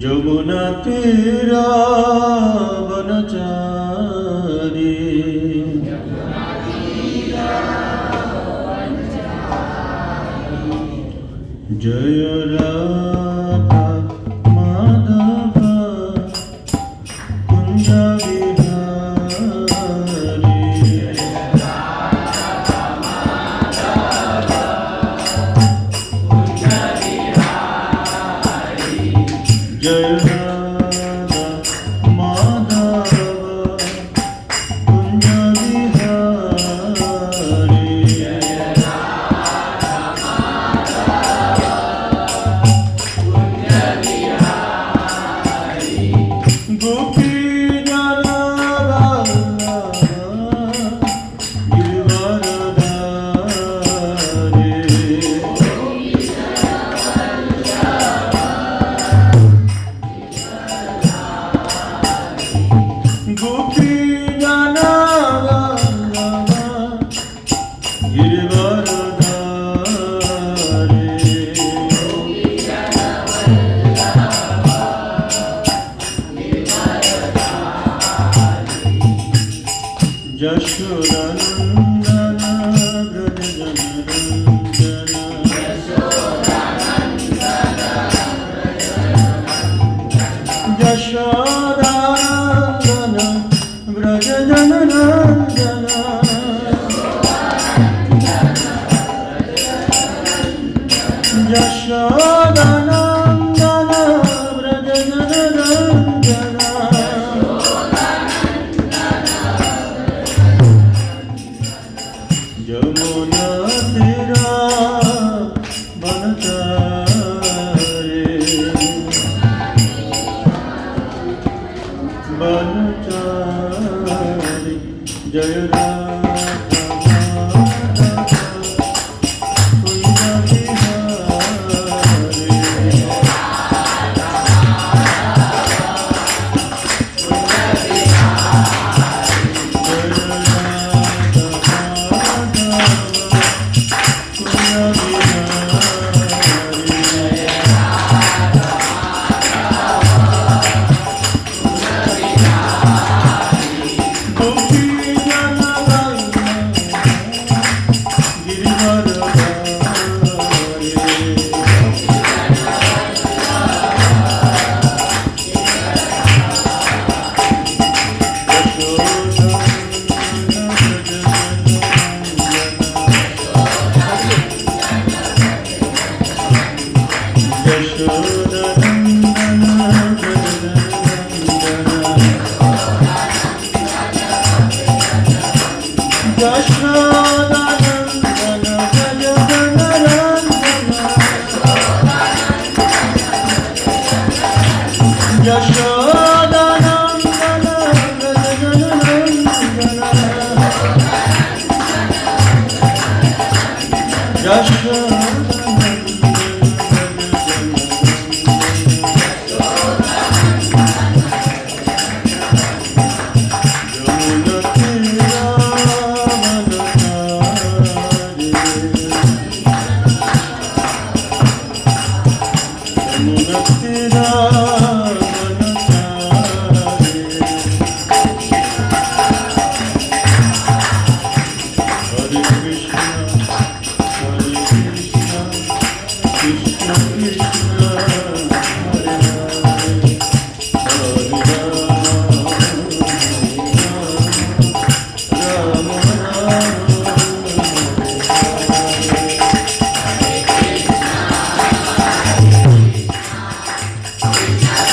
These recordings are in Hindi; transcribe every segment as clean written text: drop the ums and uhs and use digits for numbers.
যমুনা তীরা বনচারী জয় রাধা মাধব কুঞ্জ বিহারী জয় রাধা মাধব কুঞ্জ বিহারী গোপী জনবল্লভ গিরিবরধারী গোপী জনবল্লভ গিরিবরধারী যশোদানন্দন ব্রজজনরঞ্জন যশোদানন্দন ব্রজজনরঞ্জন যশোদানন্দন ব্রজজনরঞ্জন যমুনা তীরা বনচারী বনচারী জয় রাধা মাধব কুঞ্জ বিহারী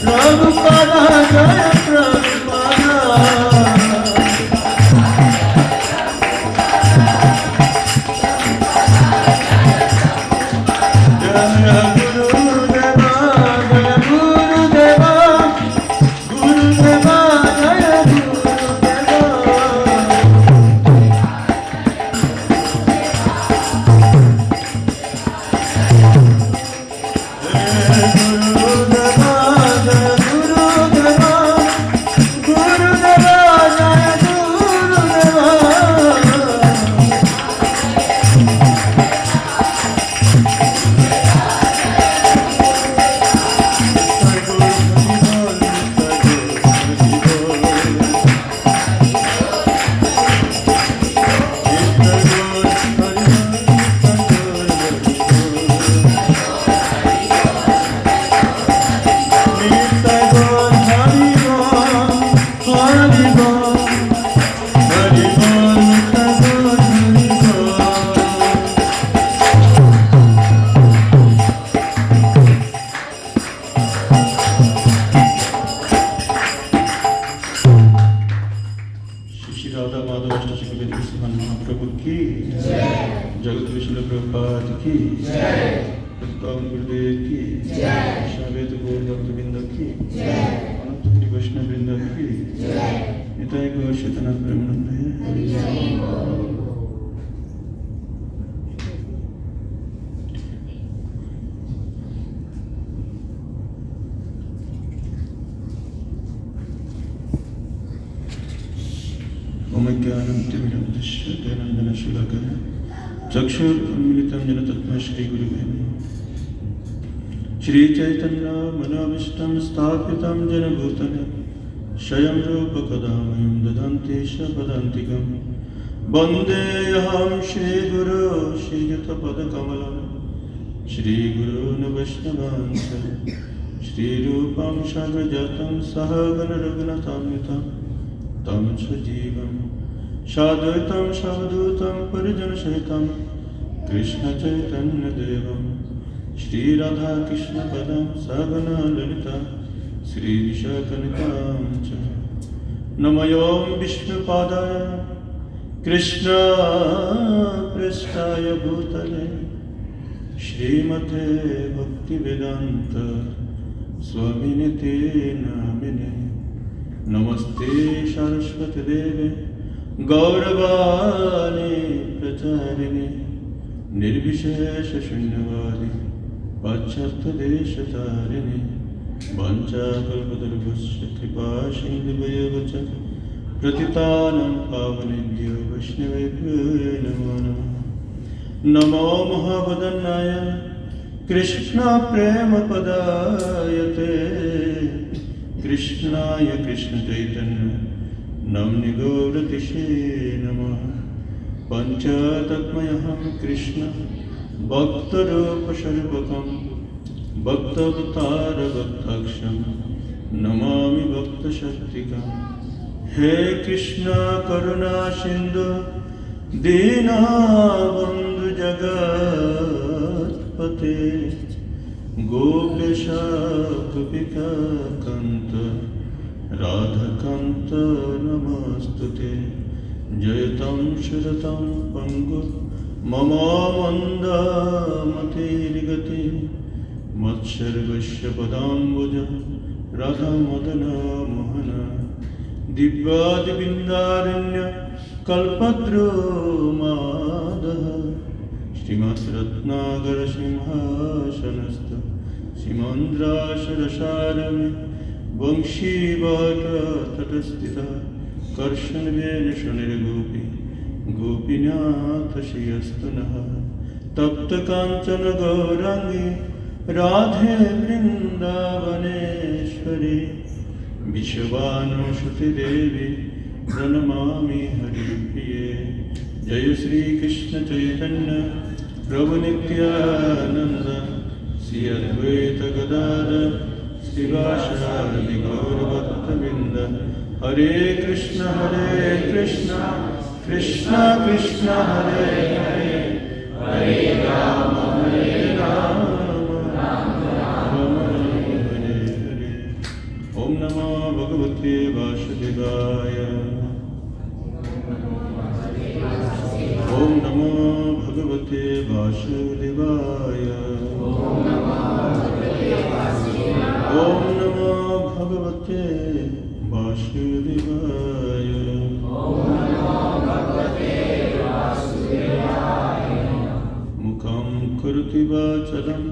Prabhupada Jaya Prabhupada चक्षुर्मिलितं येन तस्मै श्रीगुरुवे नमः। श्रीचैतन्य मनोभीष्टं स्थापितं येन भूतले स्वयं रूपकदा मह्यं ददन्ति पदान्तिकं वन्देऽहं श्रीगुरो श्रीयुतपदकमलं श्रीगुरून् वैष्णवांश्च श्रीरूपं साग्रजातं सहगण रघुनाथान्वितं तं सजीवं साद्वैतं सावधूतं परिजनसहितं कृष्णचैतन्यदेवं श्रीराधाकृष्णपदं सगना ललिता श्रीविशाखनिकां च नमोऽयं विष्णुपादाय कृष्णपृष्ठाय भूतले श्रीमते भक्तिवेदान्त स्वामिनिते नामिने नमस्ते सरस्वती देवे गौरवाणी प्रचारिणे निर्विशेषशून्यवादी पाश्चात्यदेशतारिणे वाञ्छाकल्पतरुभ्यश्च कृपासिन्धुभ्येव च प्रतितानं पावनेभ्यो वैष्णवेभ्यो नमो नमः। नमो महावदनाय कृष्णप्रेमपदायते कृष्णाय कृष्णचैतन्य नाम्नि गौरतिशे नमः। पञ्चतत्मयः कृष्ण भक्तरूपस्वरूपकं भक्तावतारभक्ताक्षं नमामि भक्तशक्तिकं। हे कृष्ण करुणा सिन्धु दीनबन्धु जगत्पते गोपेश गोपिका कान्त राधाकान्त नमस्तुते। जयतं शरतं पंगु मम मन्दमतिर्गति मत्सर्वस्य पदाम्बुज राधामदन मोहन दिव्यादिबिन्दारण्य कल्पद्रुमादः श्रीमद्रत्नागर सिंहासनस्थ सीमान्द्रासरसारमे वंशीवाटतटस्थितः कर्षणवेन शनिर्गोपी गोपीनाथ श्रियस्तनः तप्तकाञ्चन गौराङ्गी राधे वृन्दावनेश्वरी विश्ववानुसुते देवी प्रणमामि हरिप्रिये। जय श्री कृष्ण चैतन्य प्रभु नित्यानंद श्री अद्वैत गदाधर श्रीवासादि गौरभक्तवृन्द। हरे कृष्ण कृष्ण कृष्ण हरे हरे हरे राम राम राम हरे हरे। ओम नमो भगवते वासुदेवाय। ओम नमो भगवते वासुदेवाय। ओम नमो भगवते वासुदेवाय। मुखं करोति वाचालं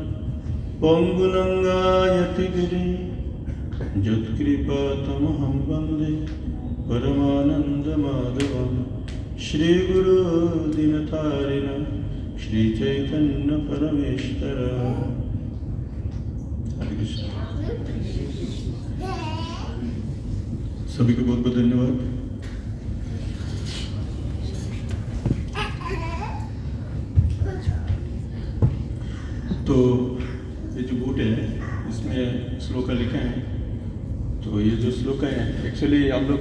पंगुलंगायति गिरिं यत्कृपातमहं वन्दे परमानन्दमाधवं। श्रीगुरु दीनतारिणं श्रीचैतन्य परमेश्वर। हरे कृष्ण। सभी को बहुत बहुत धन्यवाद। तो ये जो बूट है इसमें श्लोका लिखे हैं। तो ये जो श्लोक है एक्चुअली हम लोग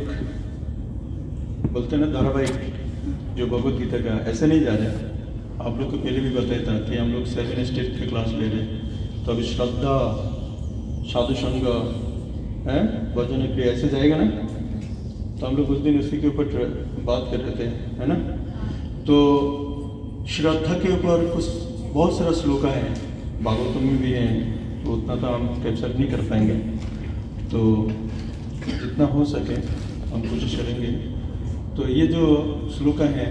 बोलते हैं ना धारावाहिक जो भगवत गीता का, ऐसे नहीं जा रहे। आप लोग को पहले भी बताया था कि हम लोग 7 स्टेप के क्लास ले रहे। तो अभी श्रद्धा, साधु संग है, भजन क्रिया ऐसे जाएगा ना। तो हम लोग उस दिन उसी के ऊपर बात कर रहे थे, है ना। तो श्रद्धा के ऊपर कुछ बहुत सारा श्लोका है, भागवतम में भी है। तो उतना तो हम कैप्चर नहीं कर पाएंगे, तो जितना हो सके हम कोशिश करेंगे। तो ये जो श्लोका है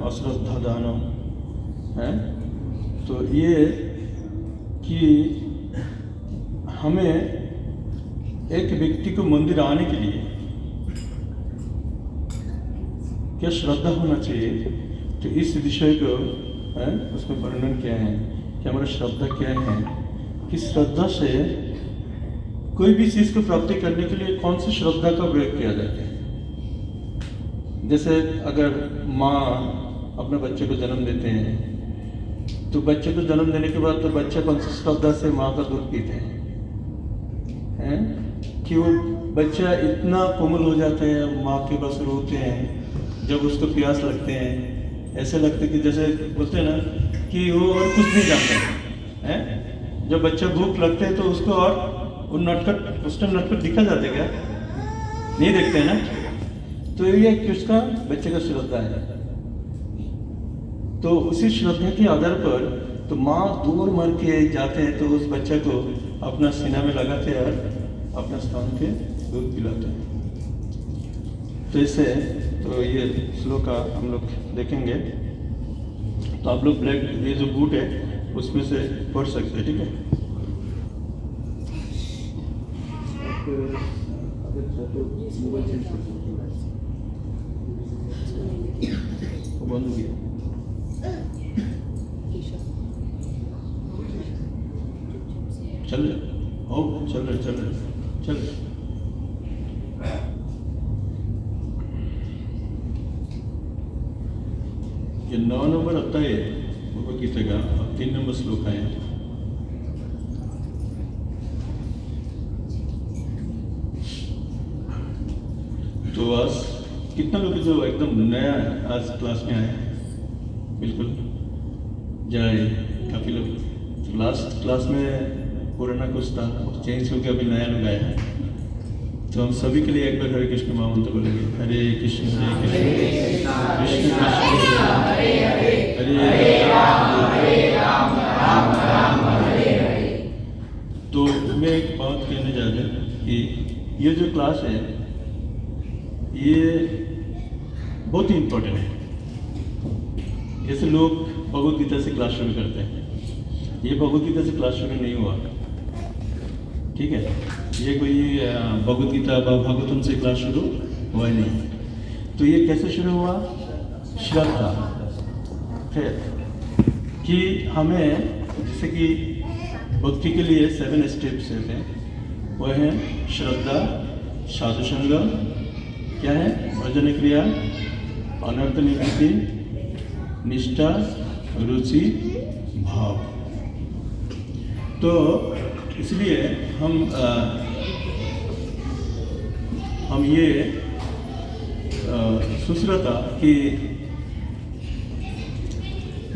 अश्रद्धा दानम है, तो ये कि हमें एक व्यक्ति को मंदिर आने के लिए क्या श्रद्धा होना चाहिए। तो इस विषय को उसमें वर्णन किया है कि हमारा श्रद्धा क्या है, कि श्रद्धा से कोई भी चीज को प्राप्ति करने के लिए कौन सी श्रद्धा का प्रयोग किया जाता है। जैसे अगर माँ अपने बच्चे को जन्म देते हैं, तो बच्चे को जन्म देने के बाद तो बच्चे कौन सी श्रद्धा से माँ का दूध पीते हैं, कि वो बच्चा इतना कोमल हो जाता है, माँ के पास रोते हैं। जब उसको प्यास लगते हैं, ऐसे लगते कि जैसे बोलते हैं ना कि वो और कुछ नहीं जानते हैं। जब बच्चा भूख लगते हैं तो उसको और वो नटखट, उस टाइम नटखट दिखा जाते क्या, नहीं देखते हैं ना। तो ये किसका, बच्चे का श्रद्धा है। तो उसी श्रद्धा के आधार पर तो माँ दूर मर के जाते हैं, तो उस बच्चे को अपना सीना में लगाते हैं और अपना स्थान के दूध पिलाते हैं। तो इससे तो ये श्लोक हम लोग देखेंगे। तो आप लोग ब्लैक ये जो बूट है उसमें से पढ़ सकते हैं, ठीक है। बंद हो गया। चल रहे हो, चल रहे चल रहे चल। ये 9 नंबर आता है भगवद गीता का। अब 3 नंबर श्लोक है। तो आज कितना लोग जो एकदम नया आज क्लास में आए, बिल्कुल जाए काफ़ी लोग। तो लास्ट क्लास में पुराना कुछ था, चेंज होकर अभी नया लोग आया है। तो हम सभी के लिए एक बार हरे कृष्ण महामंत्र बोलेंगे। हरे कृष्ण कृष्ण कृष्ण हरे राम राम हरे हरे। तो मैं एक बात कहने जा रहा हूँ कि ये जो क्लास है ये बहुत ही इम्पोर्टेंट है। जैसे लोग भगवद गीता से क्लास शुरू करते हैं, ये भगवद गीता से क्लास शुरू नहीं हुआ, ठीक है। ये कोई भगवद गीता भागवतम से क्लास शुरू हुआ नहीं। तो ये कैसे शुरू हुआ, श्रद्धा है कि हमें, जैसे कि भक्ति के लिए 7 स्टेप्स हैं, वह है श्रद्धा, साधु संग, क्या है, भजन क्रिया, अनर्थ निवृत्ति, निष्ठा, रुचि, भाव। तो इसलिए हम ये सोच रहा था कि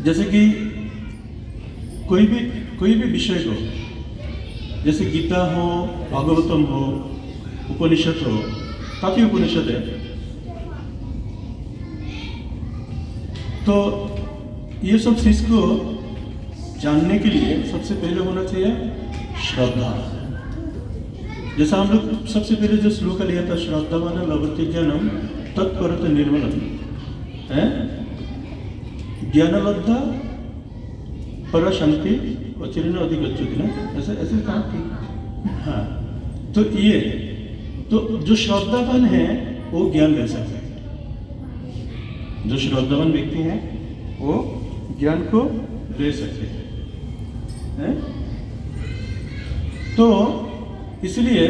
जैसे कि कोई भी विषय को, जैसे गीता हो, भागवतम हो, उपनिषद हो, काफ़ी उपनिषद है। तो ये सब चीज़ को जानने के लिए सबसे पहले होना चाहिए श्रद्धा। जैसा हम लोग सबसे पहले जो श्लोक लिया था, श्रद्धावान लभते ज्ञानम तत्परत निर्मलम है, ज्ञानलब्धा पर शांति अचिरेण अधिगच्छति ना, ऐसे ऐसे कहा थी। हाँ, तो ये तो जो श्रद्धावान है वो ज्ञान ले सकते हैं, जो श्रद्धावान व्यक्ति हैं वो ज्ञान को ले सकते हैं। तो इसलिए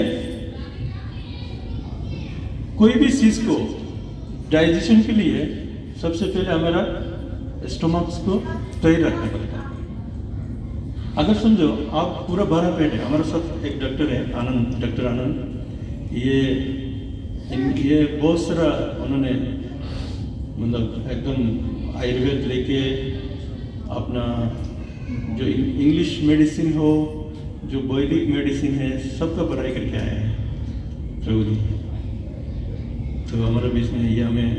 कोई भी चीज को डाइजेशन के लिए सबसे पहले हमारा स्टोमक्स को तैयार रखना पड़ता है। अगर समझो आप पूरा भरा पेट है, हमारे साथ एक डॉक्टर है आनंद, डॉक्टर आनंद, ये बहुत सारा उन्होंने मतलब एकदम आयुर्वेद लेके अपना जो इंग्लिश मेडिसिन हो, जो वैदिक मेडिसिन है, सबका पढ़ाई करके आए हैं प्रभु जी। तो हमारे बीच में ये हमें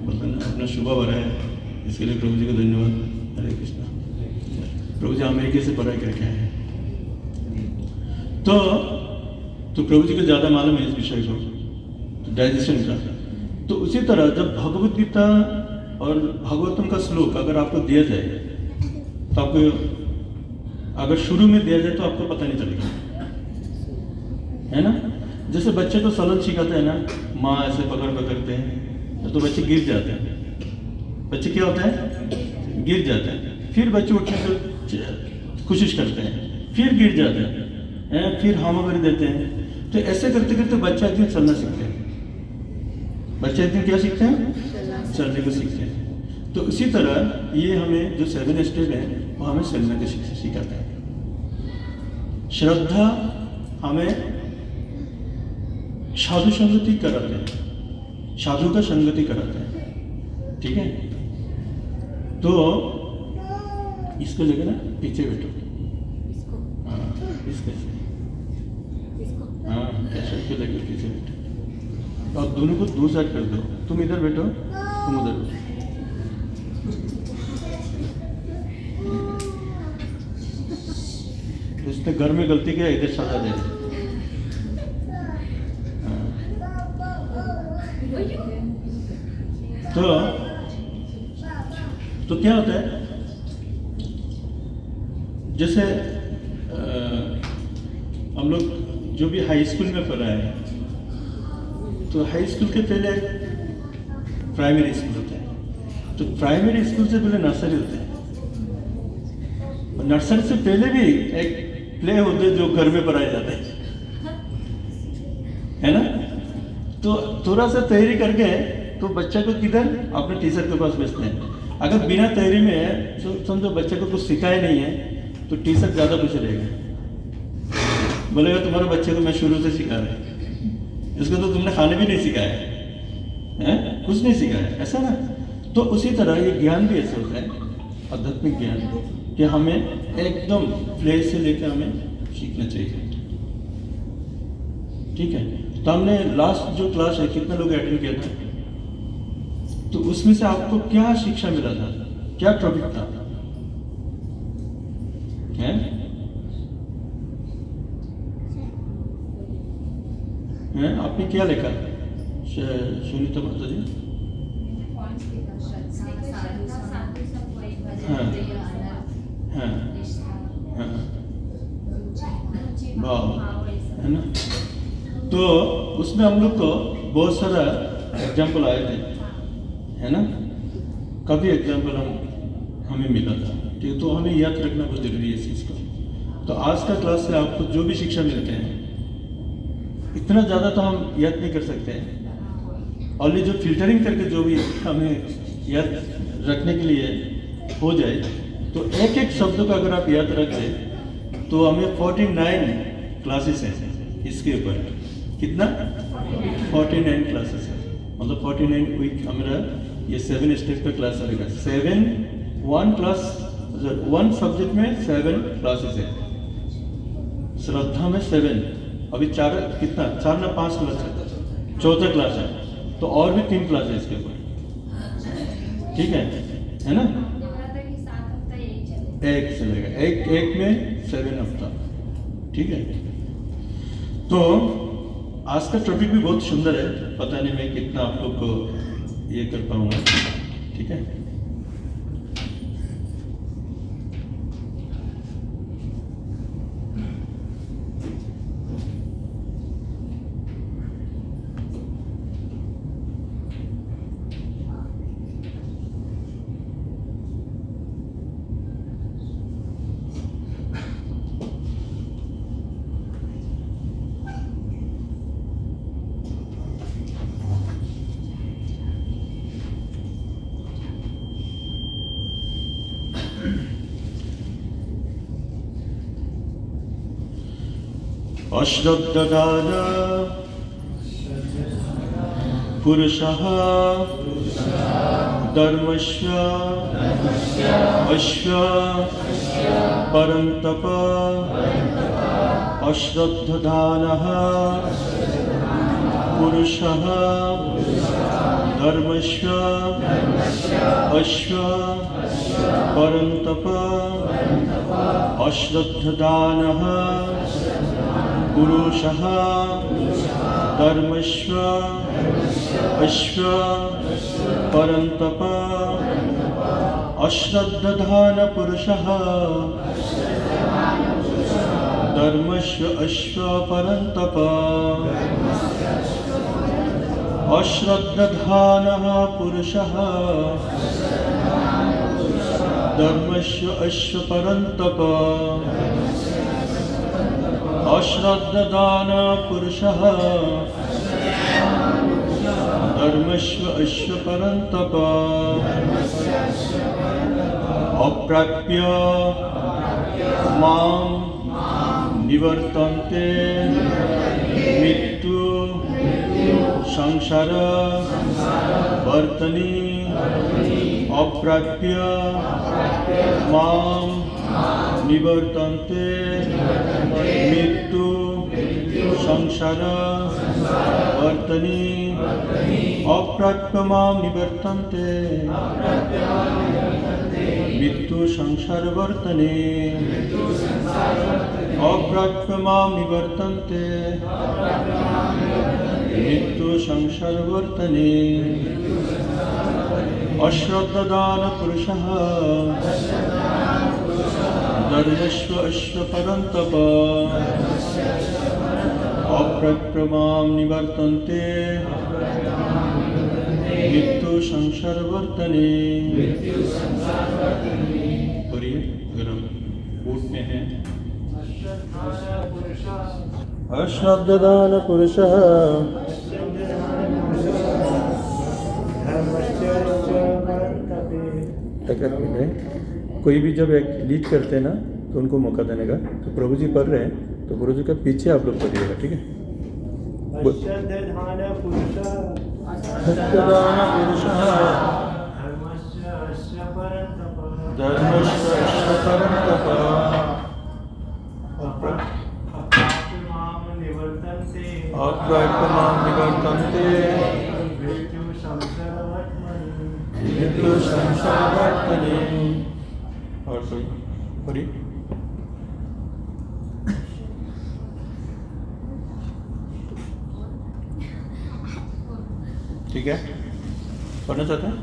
मतलब अपना शुभ भरा है, इसके लिए प्रभु जी को धन्यवाद। हरे कृष्णा। प्रभु जी अमेरिका से पढ़ाई करके आए हैं, तो प्रभु जी को ज़्यादा मालूम है इस विषय को, तो डाइजेशन का। तो उसी तरह जब भगवत गीता और भागवतम का श्लोक अगर आपको दिया जाए, तो आपको अगर शुरू में दिया जाए तो आपको पता नहीं चलेगा, है ना। जैसे बच्चे को सलन सिखाते हैं ना, माँ ऐसे पकड़ते हैं तो बच्चे गिर जाते हैं। बच्चे क्या होता है, गिर जाते हैं, फिर बच्चे उठने की कोशिश करते हैं, फिर गिर जाते हैं, फिर हामागरी देते हैं। तो ऐसे करते करते बच्चा एक दिन चलना सीखते हैं। बच्चा एक दिन क्या सीखते हैं, चलने को सीखते हैं। तो इसी तरह ये हमें जो 7 स्टेज है वो हमें चलने की सिखाता है। श्रद्धा हमें साधु संगति कराते हैं, साधु का संगति कराते हैं, ठीक है। तो इसको लेकर ना पीछे बैठो, हाँ इसको, हाँ ऐसे को लेकर पीछे बैठो। आप दोनों को 2 साइड कर दो, तुम इधर बैठो, तुम उधर बैठो। इसने घर में गलती किया, इधर सजा दे। तो क्या होता है, जैसे हम लोग जो भी हाई स्कूल में पढ़ा है, तो हाई स्कूल के पहले प्राइमरी स्कूल होता है। तो प्राइमरी स्कूल से पहले नर्सरी होता है, और नर्सरी से पहले भी एक प्ले होते हैं जो घर में पढ़ाए जाते हैं, है ना। तो थोड़ा सा तैयारी करके तो बच्चा को किधर अपने टीचर के पास भेजते हैं। अगर बिना तैयारी में है, तो समझो बच्चे को कुछ सिखाया नहीं है, तो टीचर ज़्यादा कुछ रहेगा, बोलेगा तुम्हारे बच्चे को मैं शुरू से सिखा रहा है, इसको तो तुमने खाने भी नहीं सिखाया है, कुछ नहीं सिखाया, ऐसा ना। तो उसी तरह ये ज्ञान भी ऐसा होता है, आध्यात्मिक ज्ञान, कि हमें एकदम प्ले से लेकर हमें सीखना चाहिए, ठीक है। तो हमने लास्ट जो क्लास है, कितना लोग अटेंड किया था, तो उसमें से आपको क्या शिक्षा मिला था, क्या टॉपिक था, है? आपने क्या लिखा सुनीता माता जी? हाँ हाँ हाँ, वाह, है ना। तो उसमें हम लोग को बहुत सारा एग्जाम्पल आए थे, है ना। काफ़ी एग्जाम्पल हमें मिला था, ठीक है। तो हमें याद रखना बहुत जरूरी है इस चीज़ को। तो आज का क्लास से आपको जो भी शिक्षा मिलते हैं, इतना ज़्यादा तो हम याद नहीं कर सकते हैं, और जो फिल्टरिंग करके जो भी हमें याद रखने के लिए हो जाए, तो एक एक शब्द का अगर आप याद रख दें, तो हमें 49 क्लासेस हैं इसके ऊपर। कितना? 49 क्लासेस है, मतलब 49 वीक हमारा ये 7 स्टेप का क्लास रहेगा। 1 सब्जेक्ट में 7 क्लासेस है। श्रद्धा में 7, अभी 4 कितना 4 ना 5 क्लास है, चौथा क्लास है, तो और भी 3 क्लास है इसके ऊपर, ठीक है ना। एक चलेगा, एक में 7 हफ्ता, ठीक है। तो आज का टॉपिक भी बहुत सुंदर है, पता नहीं मैं कितना आप लोग को ये कर पाऊंगा, ठीक है। अश्रद्धान पुरुषः धर्मस्य अश्व परन्तप अश्रद्धानः पुरुषः धर्मस्य अश्व परन्तप अश्रद्धानः पुरुषः धर्मस्य अश्व परन्तप अश्रद्धान पुरुषः धर्मस्य अश्व परन्तप अश्रद्धानः पुरुषः धर्मस्य अश्व परन्तप अश्रद्धान पुरुषः धर्मस्य अश्व परन्तप अप्राप्य मां निवर्तन्ते मृत्यु संसार वर्तनी अप्राप्य मां निवर्तन्ते मृत्यु संसार वर्तनी अप्राप्य मां निवर्तन्ते मृत्यु संसार वर्तनी अप्राप्य मां निवर्तन्ते मृत्यु संसार वर्तनी अश्रद्धान पुरुषः धर्मस्य अश्व परन्तप अप्राप्य मां निवर्तन्ते मृत्यु संसार वर्तनी। पढ़िए अगर हम कोर्ट में हैं। अश्रद्धान पुरुषः कोई भी जब एक लीड करते हैं ना तो उनको मौका देने का, तो प्रभु जी पढ़ रहे हैं तो प्रभु जी के पीछे आप लोग पढ़िएगा, ठीक है। और कोई पढ़िए। ठीक है, पढ़ना चाहते हैं।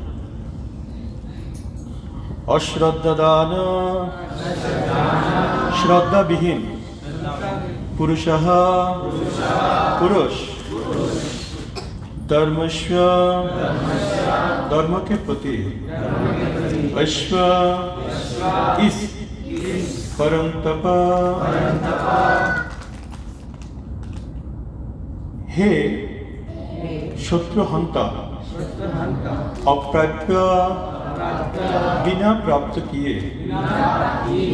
अश्रद्धान श्रद्धा विहीन पुरुषः पुरुष धर्मस्य धर्म के प्रति अश्व इस परन्तप हे शत्रुहंता अप्राप्य बिना प्राप्त किए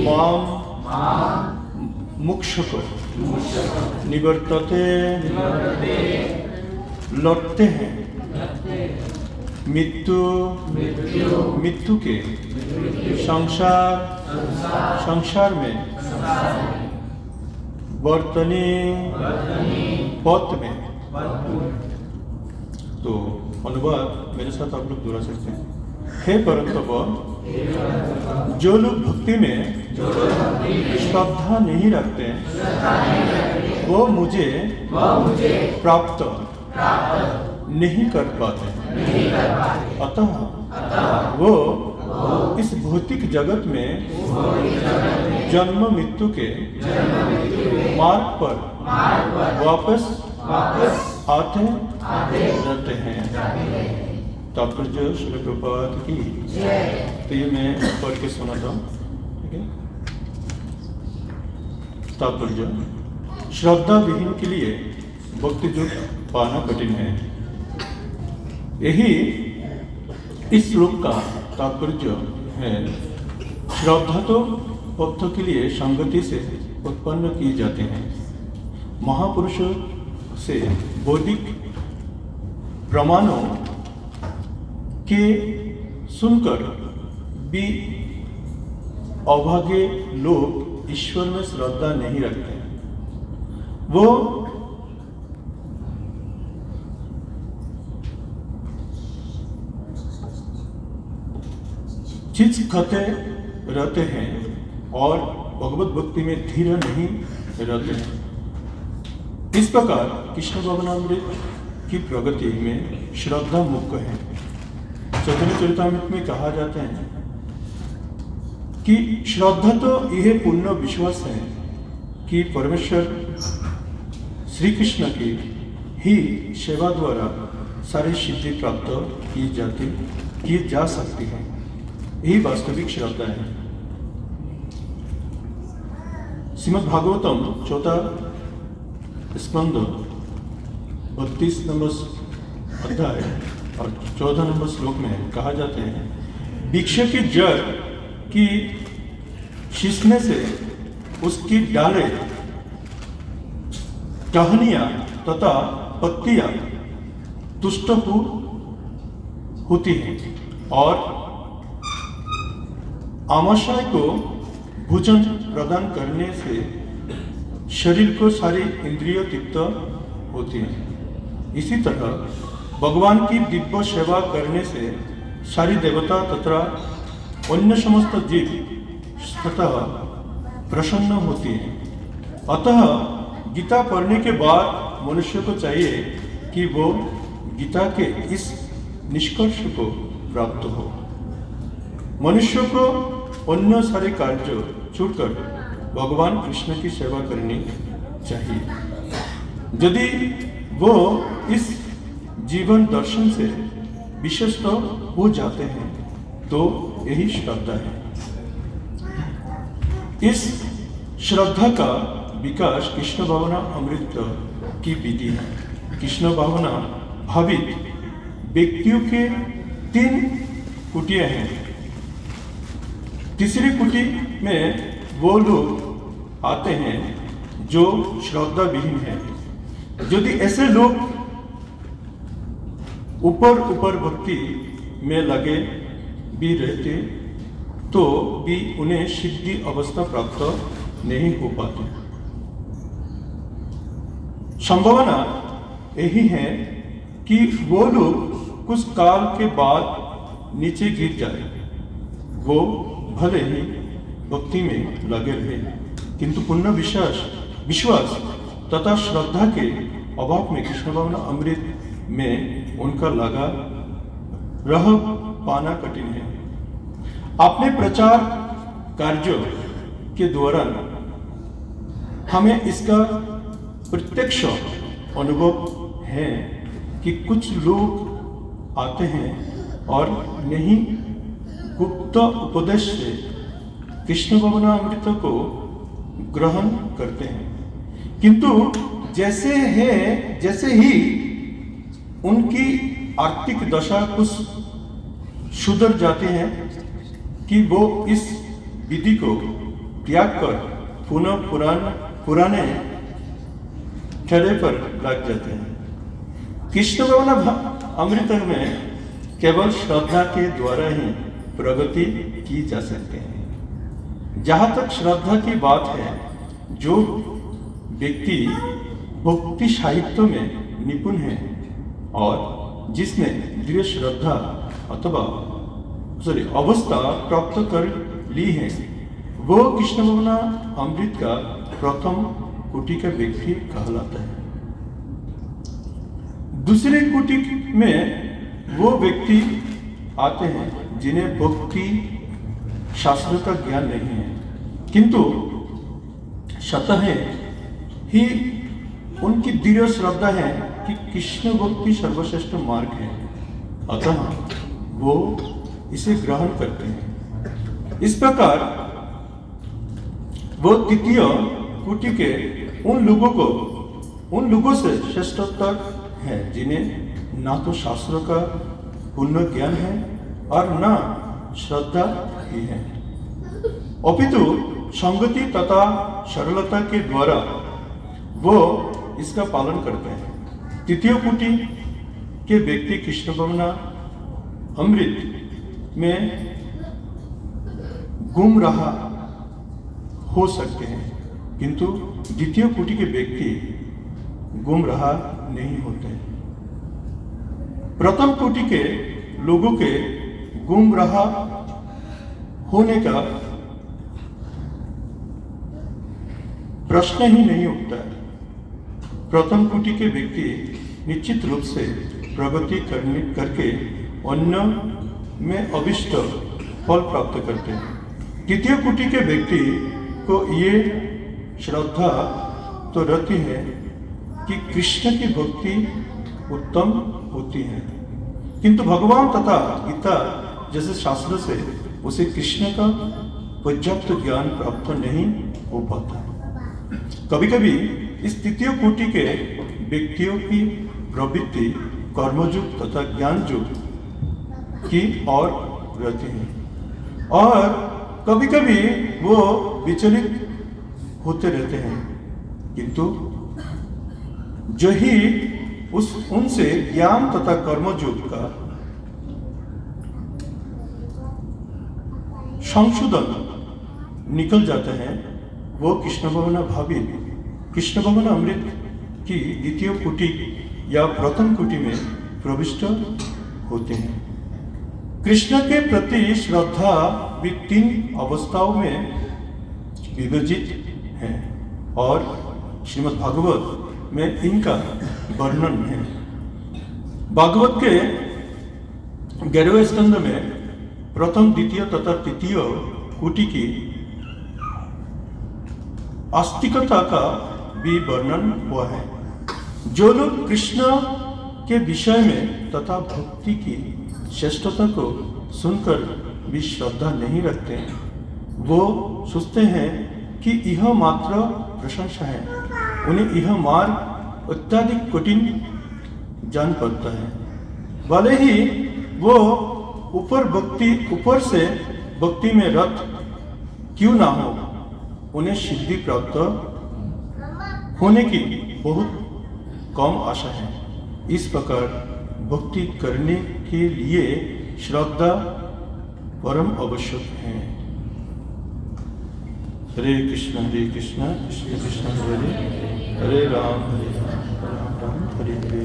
माम मोक्ष को निवर्तते लौटते हैं मृत्यु के संसार में वर्तनी पथ में। तो अनुवाद मेरे साथ आप लोग दोहरा सकते हैं। हे परंतप, जो लोग भक्ति में श्रद्धा नहीं रखते वो मुझे प्राप्त नहीं कर पाते, अतः वो इस भौतिक जगत में जन्म मृत्यु के मार्ग पर वापस आते रहते हैं। तात्पर्य श्री प्रभुपाद की। तो ये मैं पढ़ के सुनाता हूँ, ठीक है। तात्पर्य, श्रद्धा विहीन के लिए भक्ति जो पाना कठिन है। यही इस श्लोक का तात्पर्य है। श्रद्धा तो भक्तों के लिए संगति से उत्पन्न की जाते हैं। महापुरुषों से बौद्धिक प्रमाणों के सुनकर भी अभागे लोग ईश्वर में श्रद्धा नहीं रखते। वो चिचकते रहते हैं और भगवत भक्ति में धीर नहीं रहते हैं। इस प्रकार कृष्ण भवनामृत की प्रगति में श्रद्धा मुख्य है। चैतन्य चरितामृत में कहा जाता है कि श्रद्धा तो यह पूर्ण विश्वास है कि परमेश्वर श्री कृष्ण की ही सेवा द्वारा सारी सिद्धि प्राप्त की जा सकती है। यही वास्तविक श्रद्धा है। श्रीमद् भागवतम 4 स्कंद 32 नंबर अध्याय और 14 नंबर श्लोक में कहा जाते हैं, वृक्ष की जड़ की खींचने से उसकी डालें, टहनियां तथा पत्तियां तुष्ट होती हैं और आमाशय को भोजन प्रदान करने से शरीर को सारी इंद्रिय तृप्त होती हैं। इसी तरह भगवान की दिव्य सेवा करने से सारी देवता तथा अन्य समस्त जीव स्वतः प्रसन्न होती है। अतः गीता पढ़ने के बाद मनुष्य को चाहिए कि वो गीता के इस निष्कर्ष को प्राप्त हो। मनुष्य को अन्य सारे कार्य छोड़कर भगवान कृष्ण की सेवा करनी चाहिए। यदि वो इस जीवन दर्शन से विशेष हो जाते हैं तो यही श्रद्धा है। इस श्रद्धा का विकास कृष्ण भावना अमृत की विधि है। कृष्ण भावना भावित व्यक्तियों के 3 कुटियां हैं। तीसरी कुटी में वो लोग आते हैं जो श्रद्धा विहीन है। यदि ऐसे लोग ऊपर भक्ति में लगे भी रहते तो भी उन्हें सिद्धि अवस्था प्राप्त नहीं हो पाती। संभावना यही है कि वो लोग कुछ काल के बाद नीचे गिर जाए। वो भले ही भक्ति में लगे रहे किंतु पूर्ण विश्वास तथा श्रद्धा के अभाव में कृष्ण भावना अमृत में उनका लगा रह पाना कठिन है। अपने प्रचार कार्यों के दौरान हमें इसका प्रत्यक्ष अनुभव है कि कुछ लोग आते हैं और नहीं गुप्त उपदेश से कृष्ण भावनामृत को ग्रहण करते हैं, किंतु जैसे ही उनकी आर्थिक दशा कुछ सुधर जाती है कि वो इस विधि को त्याग कर पुनः पुराने ठहरे पर लग जाते हैं। कृष्ण भावना अमृत में केवल श्रद्धा के द्वारा ही प्रगति की जा सकती है। जहाँ तक श्रद्धा की बात है, जो व्यक्ति भक्ति साहित्य में निपुण है और जिसने दृढ़ श्रद्धा अथवा अवस्था प्राप्त कर ली है, वो कृष्ण भवना अमृत का प्रथम कोटि का व्यक्ति कहलाता है। दूसरे कोटि में वो व्यक्ति आते हैं जिन्हें भक्ति शास्त्र का ज्ञान नहीं है, किंतु स्वतः ही उनकी दृढ़ श्रद्धा है कि कृष्ण भक्ति सर्वश्रेष्ठ मार्ग है, अतः वो इसे ग्रहण करते हैं। इस प्रकार वो तृतीय कोटि के उन लोगों से श्रेष्ठतर है जिन्हें ना तो शास्त्रों का पूर्ण ज्ञान है और ना श्रद्धा ही है, अपितु संगति तथा सरलता के द्वारा वो इसका पालन करते हैं। तृतीय कोटि के व्यक्ति कृष्ण भवना अमृत में गुमराह हो सकते हैं, किंतु द्वितीय कोटि के व्यक्ति गुमराह नहीं होते। प्रथम कोटि के लोगों के गुमराह होने का प्रश्न ही नहीं उठता है। प्रथम कोटि के व्यक्ति निश्चित रूप से प्रगति करके अन्य में अभिष्ट फल प्राप्त करते हैं। तृतीय कोटि के व्यक्ति को ये श्रद्धा तो रहती है कि कृष्ण की भक्ति उत्तम होती है, किंतु भगवान तथा गीता जैसे शास्त्र से उसे कृष्ण का पर्याप्त ज्ञान प्राप्त नहीं हो पाता। कभी कभी इस तृतीय कोटि के व्यक्तियों की प्रवृत्ति कर्मयुक्त तथा ज्ञानयुक्त की ओर रहती है और कभी कभी वो विचलित होते रहते हैं, किंतु जो ही उनसे ज्ञान तथा कर्मयुक्त का संशोधन निकल जाते हैं, वो कृष्ण भवना भावी कृष्ण भवना अमृत की द्वितीय कोटि या प्रथम कोटि में प्रविष्ट होते हैं। कृष्ण के प्रति श्रद्धा भी 3 अवस्थाओं में विभाजित है और श्रीमद् भागवत में इनका वर्णन है। भागवत के 11वें स्कंद में प्रथम, द्वितीय तथा तृतीय कोटि की आस्तिकता का भी वर्णन हुआ है। जो लोग कृष्ण के विषय में तथा भक्ति की श्रेष्ठता को सुनकर भी श्रद्धा नहीं रखते, वो सोचते हैं कि यह मात्र प्रशंसा है, उन्हें यह मार्ग अत्यधिक कठिन जान पड़ता है। भले ही वो ऊपर से भक्ति में रत क्यों ना हो, उन्हें सिद्धि प्राप्त होने की बहुत कम आशा है। इस प्रकार भक्ति करने के लिए श्रद्धा परम आवश्यक है। हरे कृष्ण कृष्ण कृष्ण हरे हरे राम राम राम हरे हरे।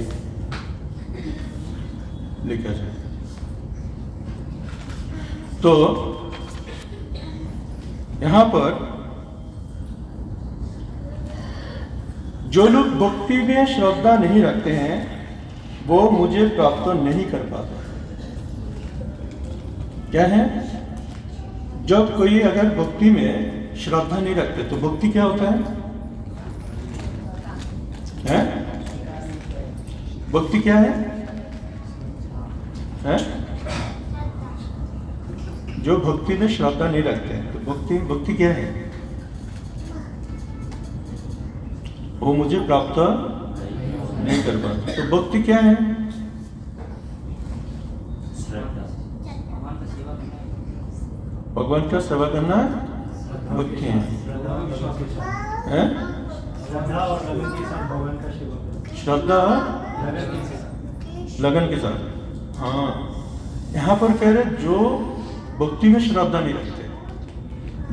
लिखा जाए तो यहाँ पर जो लोग भक्ति में श्रद्धा नहीं रखते हैं वो मुझे प्राप्त नहीं कर पाते। क्या है? जब कोई अगर भक्ति में श्रद्धा नहीं रखते तो भक्ति क्या होता है? भक्ति क्या है? जो भक्ति में श्रद्धा नहीं रखते हैं तो भक्ति क्या है? वो मुझे प्राप्त नहीं कर पाते। तो भक्ति क्या है? भगवान का सेवा करना भक्ति है। श्रद्धा लगन के साथ। हाँ, यहाँ पर कह रहे जो भक्ति में श्रद्धा नहीं रखते।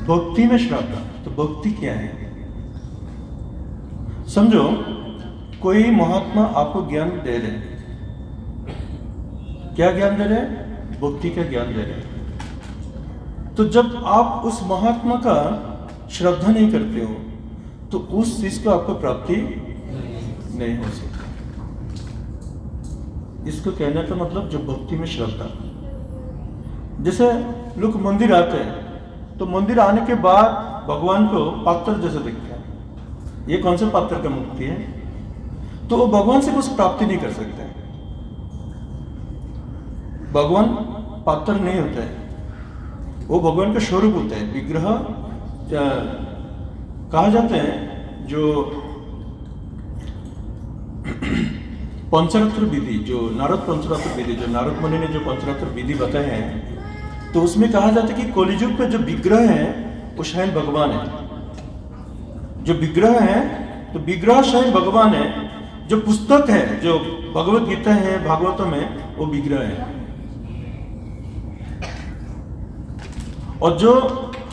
भक्ति में श्रद्धा, तो भक्ति क्या है? समझो कोई महात्मा आपको ज्ञान दे रहे हैं, क्या ज्ञान दे रहे हैं? भक्ति का ज्ञान दे रहे हैं। तो जब आप उस महात्मा का श्रद्धा नहीं करते हो तो उस चीज को आपको प्राप्ति नहीं हो सकती। इसको कहने का मतलब जो भक्ति में श्रद्धा। जैसे लोग मंदिर आते हैं तो मंदिर आने के बाद भगवान को पात्र जैसे दिखते हैं, ये कौन सा पात्र का मुक्ति है? तो वो भगवान से कुछ प्राप्ति नहीं कर सकते। भगवान पात्र नहीं होता है, वो भगवान का स्वरूप होता है। विग्रह कहा जाते हैं जो पंचरत्न विधि, जो नारद पंचरत्न विधि, जो नारद मुनि ने जो पंचरत्न विधि बताए हैं, तो उसमें कहा जाता है कि कलियुग में जो विग्रह है वो स्वयं भगवान है। जो विग्रह है तो विग्रह स्वयं भगवान है। जो पुस्तक है, जो भगवत गीता है, भागवत में, वो विग्रह है। और जो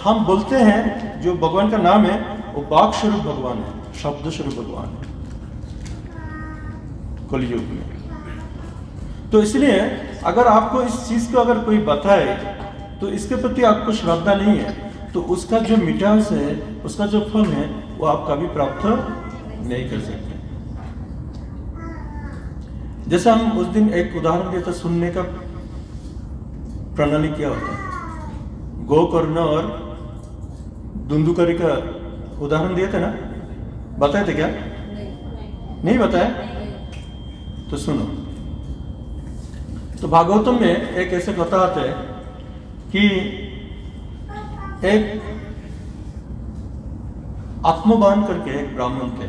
हम बोलते हैं जो भगवान का नाम है वो वाक स्वरूप भगवान है, शब्द स्वरूप भगवान है कलियुग में। तो इसलिए अगर आपको इस चीज को अगर कोई बताए तो इसके प्रति आपको श्रद्धा नहीं है तो उसका जो मिठास है, उसका जो फल है, वो आप कभी प्राप्त नहीं कर सकते। जैसे हम उस दिन एक उदाहरण दिया था, सुनने का प्रणाली क्या होता है, गोकर्ण और धुंधुकारी का उदाहरण दिए थे ना, बताए थे क्या? नहीं बताया? तो सुनो। तो भागवतम में एक ऐसे कथा आता है कि एक आत्मवान करके एक ब्राह्मण थे।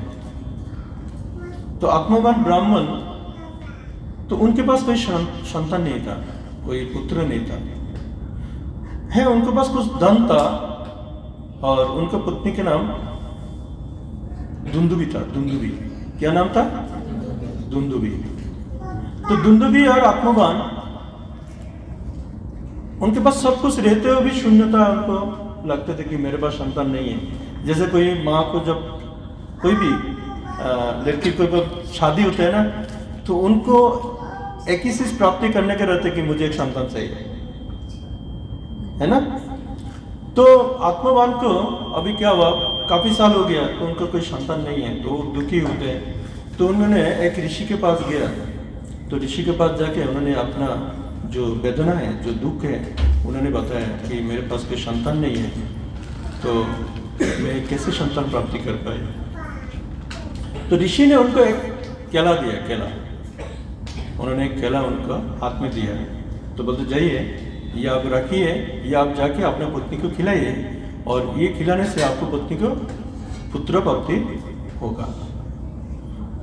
तो आत्मवान ब्राह्मण, तो उनके पास कोई संतान नहीं था, कोई पुत्र नहीं था। है उनके पास कुछ धन था और उनका पत्नी के नाम दुंदुभी था। दुंदुभी, क्या नाम था? दुंदुभी। तो दुंदुभी और आत्मवान, उनके पास सब कुछ रहते हुए भी शून्यता उनको लगते थे कि मेरे पास संतान नहीं है। जैसे कोई माँ को जब कोई भी लड़की को जब शादी होता है ना, तो उनको एक ही चीज प्राप्ति करने के रहते कि मुझे एक संतान चाहिए, है ना। तो आत्मवान को अभी क्या हुआ, काफी साल हो गया तो उनको कोई संतान नहीं है, तो दुखी होते हैं। तो उन्होंने एक ऋषि के पास गया। तो ऋषि के पास जाके उन्होंने अपना जो वेदना है, जो दुख है, उन्होंने बताया कि मेरे पास कोई संतान नहीं है, तो मैं कैसे संतान प्राप्ति कर पाए। तो ऋषि ने उनको एक केला दिया, केला। उन्होंने एक केला उनको हाथ में दिया। तो बोलते जाइए, ये आप रखिए, ये आप जाके अपने पत्नी को खिलाइए और ये खिलाने से आपको पत्नी को पुत्र प्राप्ति होगा।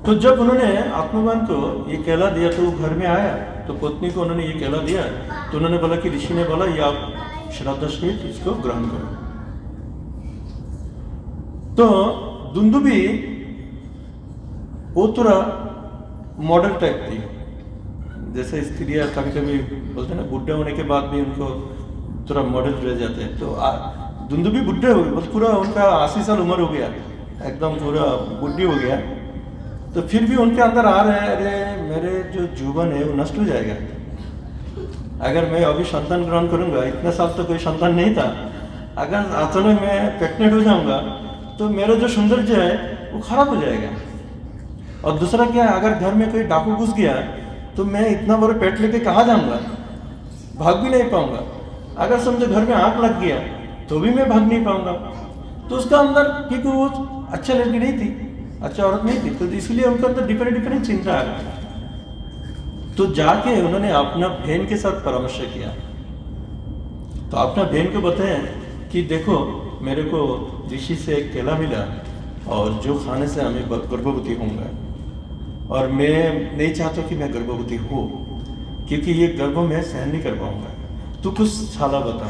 तो जब उन्होंने आत्मवान को ये केला दिया तो वो घर में आया, तो पत्नी को उन्होंने ये केला दिया। तो उन्होंने बोला कि ऋषि ने बोला ये आप श्रद्धा सहित इसको ग्रहण करो। तो दुंदुभी वो थोड़ा मॉडल टाइप थी। जैसे स्त्रियाँ कभी कभी बोलते हैं ना, बुढ़े होने के बाद भी उनको थोड़ा मॉडल रह जाते हैं। तो दुंदुभी बुढ़े हो गए, पूरा उनका 80 साल उम्र हो गया, एकदम पूरा बुढ़ी हो गया। तो फिर भी उनके अंदर आ रहे हैं, अरे मेरे जो जीवन है वो नष्ट हो जाएगा अगर मैं अभी संतान ग्रहण करूंगा। इतने साल तो कोई संतान नहीं था, अगर अचानक मैं प्रेग्नेंट हो जाऊंगा तो मेरा जो सौंदर्य है वो खराब हो जाएगा। और दूसरा क्या है, अगर घर में कोई डाकू घुस गया तो मैं इतना बड़ा पेट लेके कहाँ जाऊंगा, भाग भी नहीं पाऊंगा। अगर समझो घर में आग लग गया तो भी मैं भाग नहीं पाऊंगा। तो उसका अंदर, क्योंकि वो अच्छा लड़की नहीं थी, अच्छा औरत नहीं थी, तो इसलिए उनके अंदर डिफरेंट चिंता आ गई। तो जाके उन्होंने अपना बहन के साथ परामर्श किया। तो अपना बहन को बताया कि देखो मेरे को ऋषि से एक केला मिला और जो खाने से हमें गर्भवती होऊंगा, और मैं नहीं चाहता कि मैं गर्भवती हो, क्योंकि ये गर्भ में सहन नहीं कर पाऊंगा, तो कुछ छाला बता।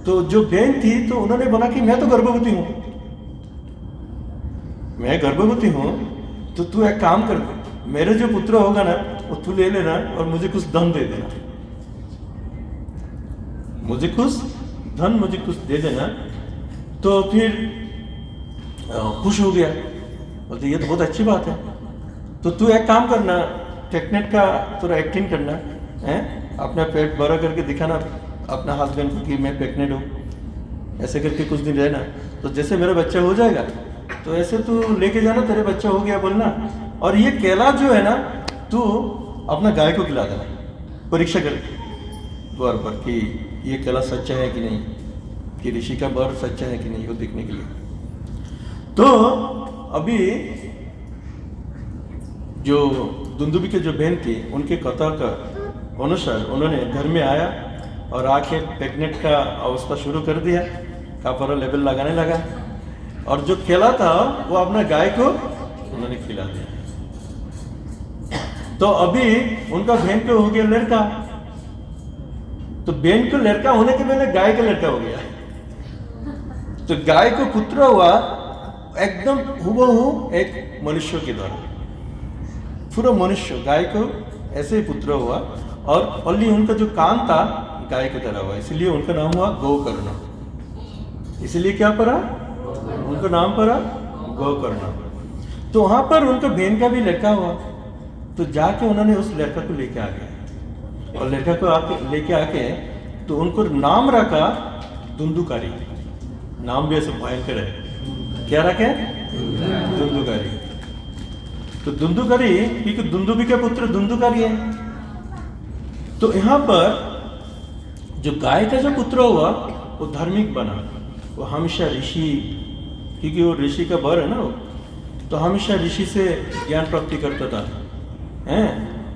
तो जो बहन थी तो उन्होंने बोला कि मैं तो गर्भवती हूँ, मैं गर्भवती हूँ, तो तू एक काम कर, मेरे जो पुत्र होगा ना वो तू ले लेना और मुझे कुछ धन दे देना, मुझे कुछ धन, मुझे कुछ दे देना। तो फिर खुश हो गया बोलते ये तो बहुत अच्छी बात है, तो तू एक काम करना, टेक्नेट का थोड़ा एक्टिंग करना है, अपना पेट बड़ा करके दिखाना अपना हस्बैंड को कि मैं प्रेग्नेंट हूँ, ऐसे करके कुछ दिन रहना, तो जैसे मेरा बच्चा हो जाएगा तो ऐसे तू लेके जाना, तेरे बच्चा हो गया बोलना। और ये केला जो है ना, तू अपना गाय को खिला देना, परीक्षा करके द्वार पर कि ये केला सच्चा है कि नहीं, कि ऋषि का वर सच्चा है कि नहीं, वो देखने के लिए। तो अभी जो दुंदुभी की जो बहन थी, उनके कथा का अनुसार उन्होंने घर में आया और आके प्रेग्नेंट का अवस्था शुरू कर दिया, काफरा लेवल लगाने लगा, और जो केला था वो अपना गाय को उन्होंने खिला दिया। तो अभी उनका बहन को हो गया लड़का, तो बहन को लड़का होने के पहले गाय का लड़का हो गया, तो गाय को पुत्र हुआ एकदम हुबहू एक मनुष्य के द्वारा, पूरा मनुष्य गाय को ऐसे ही पुत्र हुआ, और ओनली उनका जो कान था गाय की तरह हुआ, इसलिए उनका नाम हुआ गोकर्ण। इसलिए क्या पड़ा, उनका नाम पड़ा गोकर्ण। तो वहां पर उनका बहन का भी लड़का हुआ, तो जाके उन्होंने उस लड़का को लेके आ गए, और लड़का को लेके आके तो उनको नाम रखा दुंदुकारी। नाम भी ऐसे भयंकर है, क्या रखे, दुंदुकारी। तो दुंदुकारी क्योंकि दुंदुभी का पुत्र दुंदुकारी है। तो यहाँ पर जो गाय का जो पुत्र हुआ वो धार्मिक बना, वो हमेशा ऋषि, क्योंकि वो ऋषि का वर है ना, तो हमेशा ऋषि से ज्ञान प्राप्ति करता था, हैं,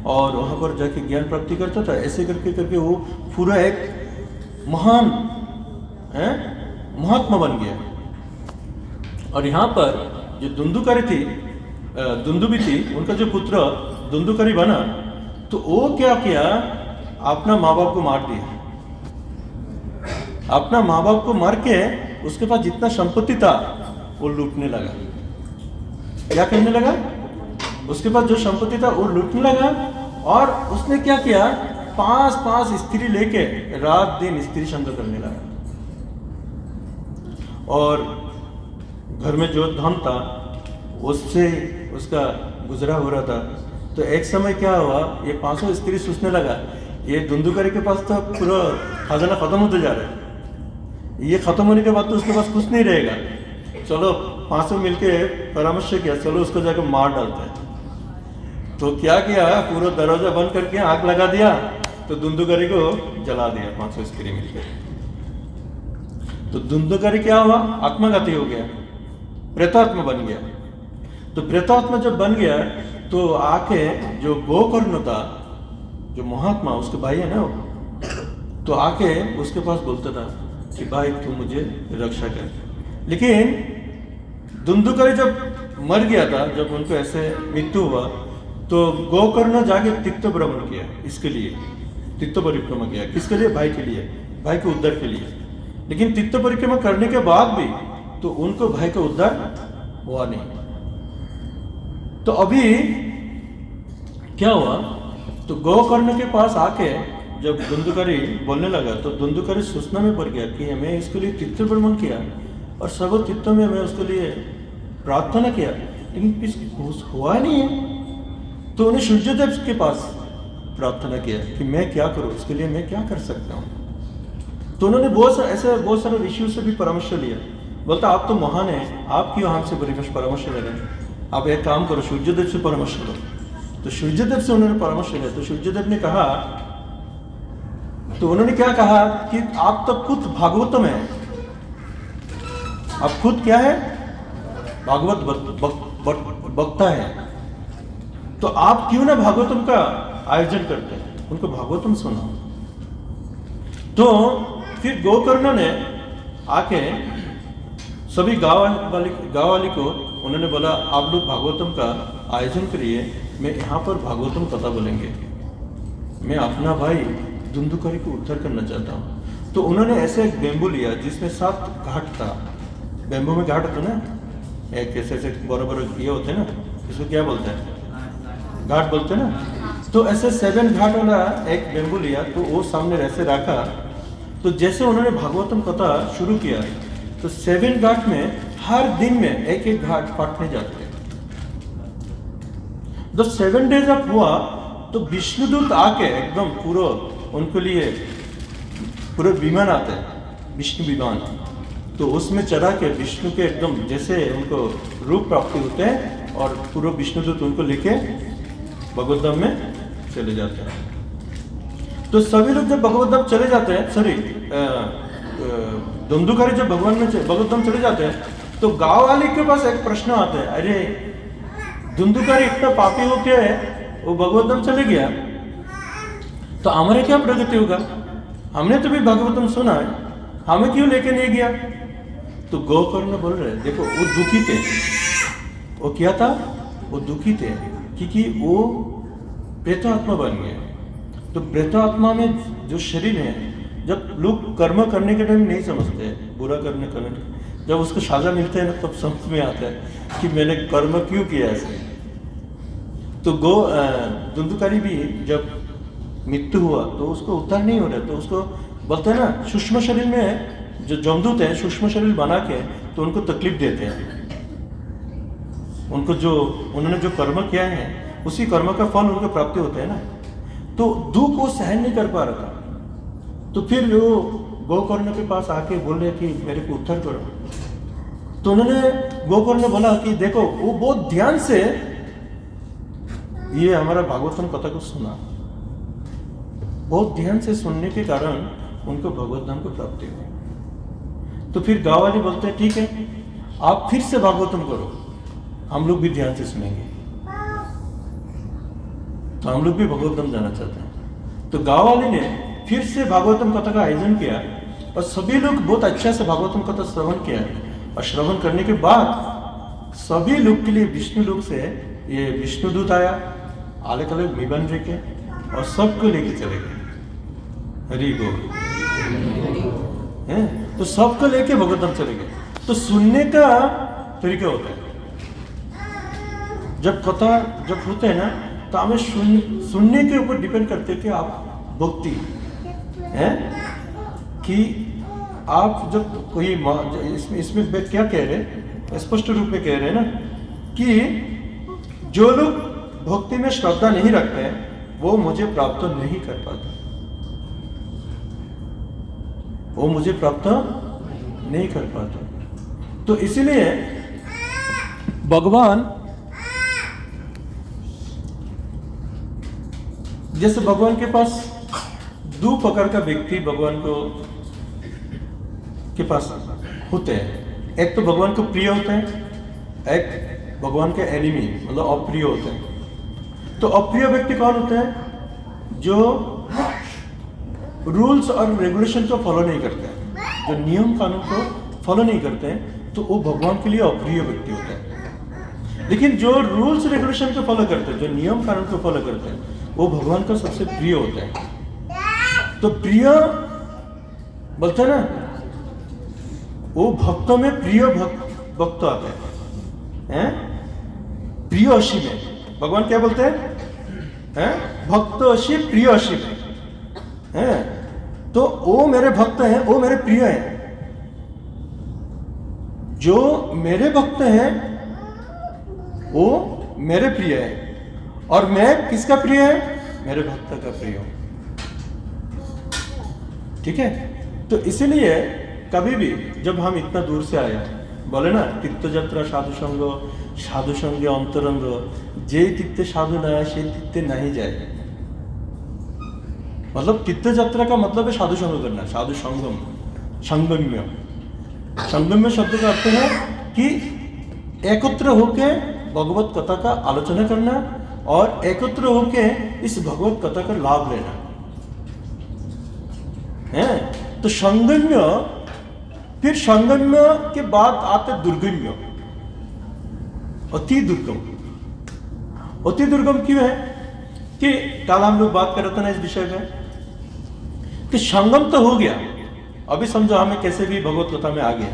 और वहाँ पर जाके ज्ञान प्राप्ति करता था। ऐसे करके करके वो पूरा एक महान महात्मा बन गया। और यहाँ पर जो दुंदुकारी थी, दुंदुभी थी, उनका जो पुत्र दुंदुकारी बना, तो वो क्या किया, अपना माँ बाप को मार दिया। अपना माँ बाप को मार के उसके पास जितना संपत्ति था वो लूटने लगा। क्या करने लगा, उसके पास जो संपत्ति था वो लूटने लगा। और उसने क्या किया, 5 स्त्री लेके रात दिन स्त्री संग करने लगा, और घर में जो धन था उससे उसका गुजरा हो रहा था। तो एक समय क्या हुआ, ये 500 स्त्री सोचने लगा, ये दुंदुकारी के पास तो पूरा खजाना खत्म होते जा रहा है, ये खत्म होने के बाद तो उसके पास कुछ नहीं रहेगा, चलो 500 मिलके परामर्श किया, चलो उसको जाकर मार डालते हैं। तो क्या किया, पूरा दरवाजा बंद करके आग लगा दिया, तो दुंदुकारी को जला दिया 500 स्त्री मिलकर। तो दुंदुकारी क्या हुआ, आत्मघाती हो गया, प्रेतात्मा बन गया। तो प्रेतात्मा जब बन गया तो आके जो गोकर्ण था, जो महात्मा उसके भाई है ना, तो आके उसके पास बोलता था कि भाई तू मुझे रक्षा कर। लेकिन दुंदुकारी जब मर गया था, जब उनको ऐसे मृत्यु हुआ, तो गोकर्ण जाके तीर्थ भ्रमण किया, इसके लिए तीर्थ परिक्रमा किया, किसके लिए, भाई के लिए, भाई के उद्धार के लिए। लेकिन तीर्थ परिक्रमा करने के बाद भी तो उनको भाई का उद्धार हुआ नहीं। तो अभी क्या हुआ, तो गोकर्ण के पास आके जब दुंदुकारी बोलने लगा, तो दुंदुकारी सूचना में पड़ गया कि मैं इसके लिए तीर्थ भ्रमण किया और सब तीर्थों में मैं उसके लिए प्रार्थना किया, लेकिन कुछ हुआ नहीं है। तो उन्हें सूर्यदेव के पास प्रार्थना किया कि मैं क्या करूं, इसके लिए मैं क्या कर सकता हूं। तो उन्होंने बहुत सारे ऋषियों से भी परामर्श लिया। बोलता आप तो महान है, आप क्यों हमसे परामर्श ले रहे हैं, आप एक काम करो, सूर्यदेव से परामर्श लो। तो सूर्यदेव से उन्होंने परामर्श लिया। तो सूर्यदेव ने कहा, तो उन्होंने क्या कहा कि आप तो खुद भागवतम है, आप खुद क्या है, भागवत वक्ता है, तो आप क्यों ना भागवतम का आयोजन करते हैं, उनको भागवतम सुनाओ। तो फिर गोकर्ण ने आके सभी गांव वाली को उन्होंने बोला, आप लोग भागवतम का आयोजन करिए, मैं यहाँ पर भागवतम कथा बोलेंगे, मैं अपना भाई दुंदुकारी को उद्धार करना चाहता हूँ। तो उन्होंने ऐसे एक बेम्बू लिया जिसमें 7 घाट था। बेम्बू में घाट होता ना, एक ऐसे बड़े ये होते हैं ना, इसको क्या बोलते हैं, घाट बोलते हैं ना। तो ऐसे 7 घाट वाला एक बेम्बू लिया, तो वो सामने ऐसे रखा। तो जैसे उन्होंने भागवतम कथा शुरू किया, तो 7 घाट में हर दिन में एक घाट पाटने जाते हैं। जब 7 days अप हुआ तो विष्णुदूत आके एकदम पूरा उनके लिए पूरे विमान आते हैं, विष्णु विमान, तो उसमें चढ़ा के विष्णु के एकदम जैसे उनको रूप प्राप्ति होते हैं और पूरा विष्णुदूत उनको लेके भगवत धाम में चले जाते हैं। तो सभी लोग जब भगवत धाम चले जाते हैं, सॉरी धुंधुकारी जब भगवत धाम चले जाते हैं तो गांव वाले के पास एक प्रश्न आता है, अरे धुंधुकारी इतना पापी हो क्या है, वो भगवत धाम चले गया तो हमारे क्या प्रगति होगा, हमने तो भी भागवतम सुना है, हमें क्यों लेके नहीं गया। तो गोकर्ण बोल रहे देखो वो दुखी थे, वो क्या था, वो दुखी थे क्योंकि वो प्रेतात्मा बन गए। तो प्रेतात्मा में जो शरीर है, जब लोग कर्म करने के टाइम नहीं समझते बुरा करने जब उसको साजा मिलते हैं ना तब समझ में आता है कि मैंने कर्म क्यों किया ऐसे। तो धुंधुकारी भी जब मृत्यु हुआ तो उसको उद्धार नहीं हो रहा, तो उसको बोलते हैं ना सूक्ष्म शरीर में जो जमदूत है सूक्ष्म शरीर बना के तो उनको तकलीफ देते हैं, उनको जो उन्होंने जो कर्म किया है उसी कर्म का फल उनको प्राप्ति होता है ना। तो दुख वो सहन नहीं कर पा रहा था, तो फिर वो गोकर्ण के पास आके बोल रहे कि मेरे को उद्धार करो। तो उन्होंने गोकर्ण ने बोला कि देखो वो बहुत ध्यान से ये हमारा भागवतम कथा को सुना, बहुत ध्यान से सुनने के कारण उनको भगवत धाम को प्राप्ति हुई। तो फिर गांव वाले बोलते हैं ठीक है आप फिर से भागवतम करो, हम लोग भी ध्यान से सुनेंगे। तो हम लोग भी भगवत धाम जाना चाहते हैं। तो गांव वाले ने फिर से भागवतम कथा का आयोजन किया और सभी लोग बहुत अच्छा से भागवतम कथा श्रवण किया, और श्रवण करने के बाद सभी लोग के लिए विष्णु लोक से ये विष्णुदूत आया, अलग अलग विमान लेके और सबको लेके चले गए। हरि बोल है, तो सबको लेके भगवत धाम चले गए। तो सुनने का तरीका होता है, जब कथा जब होते हैं ना तो हमें सुनने के ऊपर डिपेंड करते हैं कि आप भक्ति है कि आप जब कोई इसमें क्या कह रहे हैं, स्पष्ट रूप में कह रहे हैं ना कि जो लोग भक्ति में श्रद्धा नहीं रखते हैं वो मुझे प्राप्त नहीं कर पाते, वो मुझे प्राप्त नहीं कर पाते। तो इसीलिए भगवान जैसे भगवान के पास दो प्रकार का व्यक्ति भगवान को के पास होते हैं, एक तो भगवान को प्रिय होते हैं, एक भगवान के एनिमी मतलब अप्रिय होते हैं। तो अप्रिय व्यक्ति कौन होते हैं, जो रूल्स और रेगुलेशन को फॉलो नहीं करते हैं, जो नियम कानून को फॉलो नहीं करते हैं, तो वो भगवान के लिए अप्रिय व्यक्ति होते हैं। लेकिन जो रूल्स रेगुलेशन को फॉलो करते हैं, जो नियम कानून को फॉलो करते हैं, वो भगवान का सबसे प्रिय होता है। तो प्रिय बोलते हैं ना, वो भक्तों में प्रिय भक्त आते हैं, प्रिय अशी में भगवान क्या बोलते हैं, भक्त अशी प्रिय अशी में, तो वो मेरे भक्त हैं, वो मेरे प्रिय हैं। जो मेरे भक्त हैं वो मेरे प्रिय है, और मैं किसका प्रिय है, मेरे भक्त का प्रिय हूं। ठीक है, तो इसीलिए कभी भी जब हम इतना दूर से आए, बोले ना तीर्थयात्रा साधु संगे अंतरंग, जे तीर्थे साधु ना से तीर्थे नहीं जाए। मतलब तीर्थयात्रा का मतलब है साधु संग करना, साधु संगम, संगम्य। संगम्य शब्द का अर्थ है कि एकत्र होके भगवत कथा का आलोचना करना और एकत्र होके इस भगवत कथा का लाभ लेना है। तो संगम्य, फिर संगम्य के बाद आते दुर्गम्य, अति दुर्गम। अति दुर्गम क्यों है कि कल हम लोग बात कर रहे थे ना इस विषय में कि संगम तो हो गया, अभी समझो हमें कैसे भी भगवत कथा में आ गया।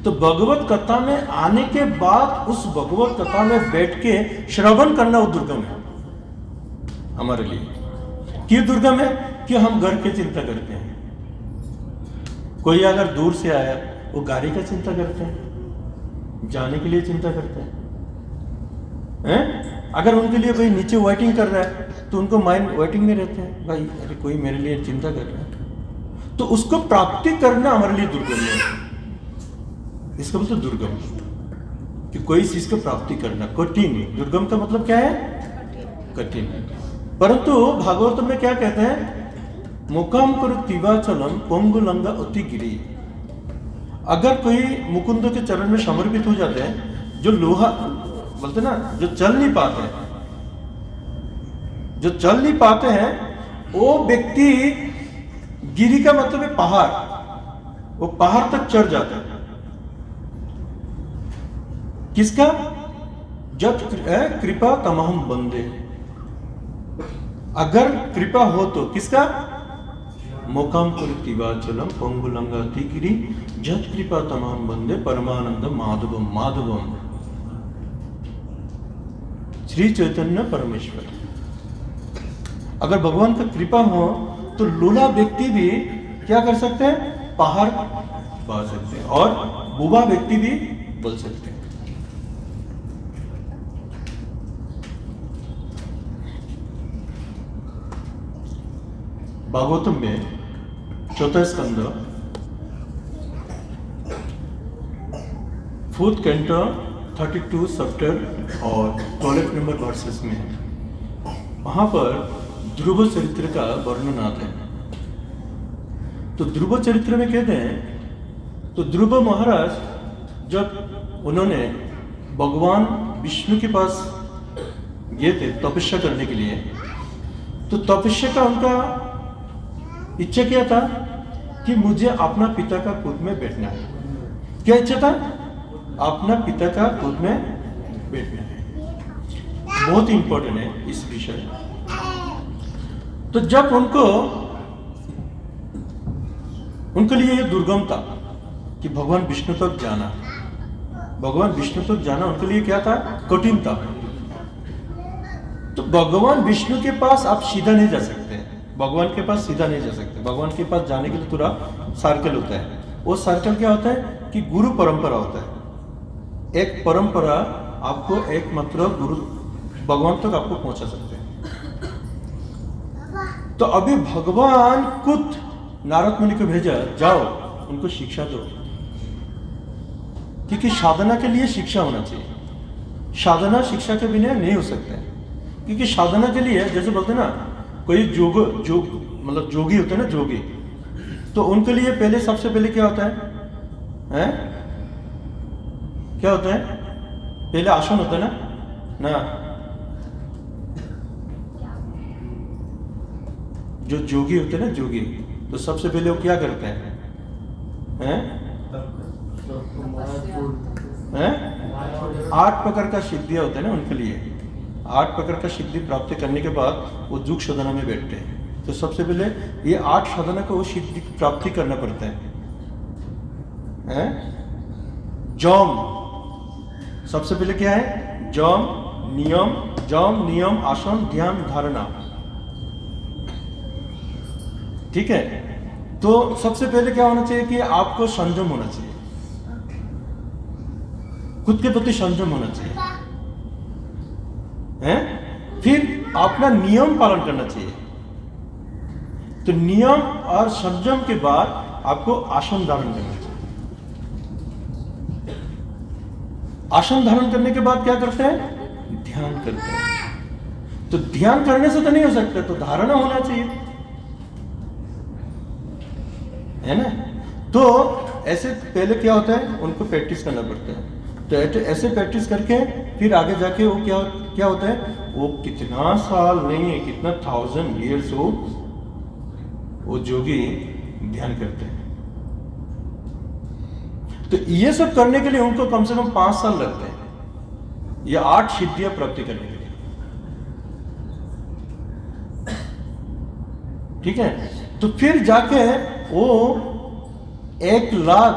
तो भगवत कथा में आने के बाद उस भगवत कथा में बैठ के श्रवण करना वो दुर्गम है हमारे लिए। क्यों दुर्गम है? कि हम घर की चिंता करते हैं। कोई अगर दूर से आया वो गाड़ी का चिंता करते हैं, जाने के लिए चिंता करते हैं, हैं? अगर उनके लिए भाई नीचे वेटिंग कर रहा है तो उनको माइंड वेटिंग में रहते हैं, भाई अरे कोई मेरे लिए चिंता कर रहा है, तो उसको प्राप्ति करना हमारे लिए दुर्गम है। इसका मतलब दुर्गम, कि कोई चीज को प्राप्ति करना कठिन। दुर्गम का मतलब क्या है? कठिन। परंतु भागवतम में क्या कहते हैं? मुकाम पर तिवाचलम पोंगुलंगा अति गिरी। अगर कोई मुकुंद के चरण में समर्पित हो जाते हैं, जो लोहा बोलते ना, जो चल नहीं पाते हैं, जो चल नहीं पाते हैं, वो व्यक्ति, गिरी का मतलब है पहाड़, वो पहाड़ तक चढ़ जाता है। किसका? जब कृपा तमहम बंदे, अगर कृपा हो तो किसका? मोकाम कुरुतिवाचलम पोंगुलंगा गिरी जत कृपा तमहम बंदे परमानंद माधवम माधवम, श्री चैतन्य परमेश्वर। अगर भगवान का कृपा हो तो लूला व्यक्ति भी क्या कर सकते हैं? पहाड़ पा सकते हैं, और बुबा व्यक्ति भी बोल सकते हैं। भागवतम में चौथा स्कंद 4th कैंटो 32 चैप्टर और 12 नंबर वर्सेस में, वहां पर ध्रुव चरित्र का वर्णन आता है। तो ध्रुव चरित्र में कहते हैं, तो ध्रुव महाराज जब उन्होंने भगवान विष्णु के पास गए थे तपस्या करने के लिए, तो तपस्या का उनका इच्छा क्या था? कि मुझे अपना पिता का गोद में बैठना है। क्या इच्छा था? अपना पिता का गोद में बैठना है। बहुत इंपॉर्टेंट है इस विषय। तो जब उनके लिए ये दुर्गम था कि भगवान विष्णु तक जाना, भगवान विष्णु तक जाना उनके लिए क्या था? कठिन था। तो भगवान विष्णु के पास आप सीधा नहीं जा सकते, भगवान के पास सीधा नहीं जा सकते। भगवान के पास जाने के लिए पूरा सर्कल होता है। वो सर्कल क्या होता है? कि गुरु परंपरा होता है। एक परंपरा आपको एकमात्र गुरु भगवान तक आपको पहुंचा सकते हैं। तो अभी भगवान खुद नारद मुनि को भेजा, जाओ उनको शिक्षा दो, क्योंकि साधना के लिए शिक्षा होना चाहिए। साधना शिक्षा के बिना नहीं हो सकता है, क्योंकि साधना के लिए जैसे बोलते हैं ना, कोई जोग मतलब जोगी होते हैं ना, जोगी, तो उनके लिए पहले सबसे पहले क्या होता है? क्या होता है? पहले आसन होता है ना। जो जोगी होते हैं ना, जोगी, तो सबसे पहले वो क्या करते हैं? 8 प्रकार का सिद्धियां होते हैं ना उनके लिए। 8 प्रकार का सिद्धि प्राप्ति करने के बाद वो जुग साधना में बैठते हैं। तो सबसे पहले ये 8 साधना को वो सिद्धि प्राप्ति करना पड़ता है। जम, सबसे पहले क्या है? जम नियम आसन ध्यान धारणा। ठीक है? तो सबसे पहले क्या होना चाहिए? कि आपको संयम होना चाहिए, खुद के प्रति संयम होना चाहिए है? फिर अपना नियम पालन करना चाहिए। तो नियम और संयम के बाद आपको आसन धारण करना चाहिए। आसन धारण करने के बाद क्या करते हैं? ध्यान करते हैं। तो ध्यान करने से तो नहीं हो सकता, तो धारणा होना चाहिए, है ना? तो ऐसे पहले क्या होता है? उनको प्रैक्टिस करना पड़ता है। तो ऐसे प्रैक्टिस करके फिर आगे जाके वो क्या होता है? वो कितना साल नहीं है, कितना 1000 years वो जोगी ध्यान करते हैं। तो ये सब करने के लिए उनको कम से कम 5 साल लगते हैं, ये 8 सिद्धियां प्राप्ति करने के लिए। ठीक है? तो फिर जाके वो 1 लाख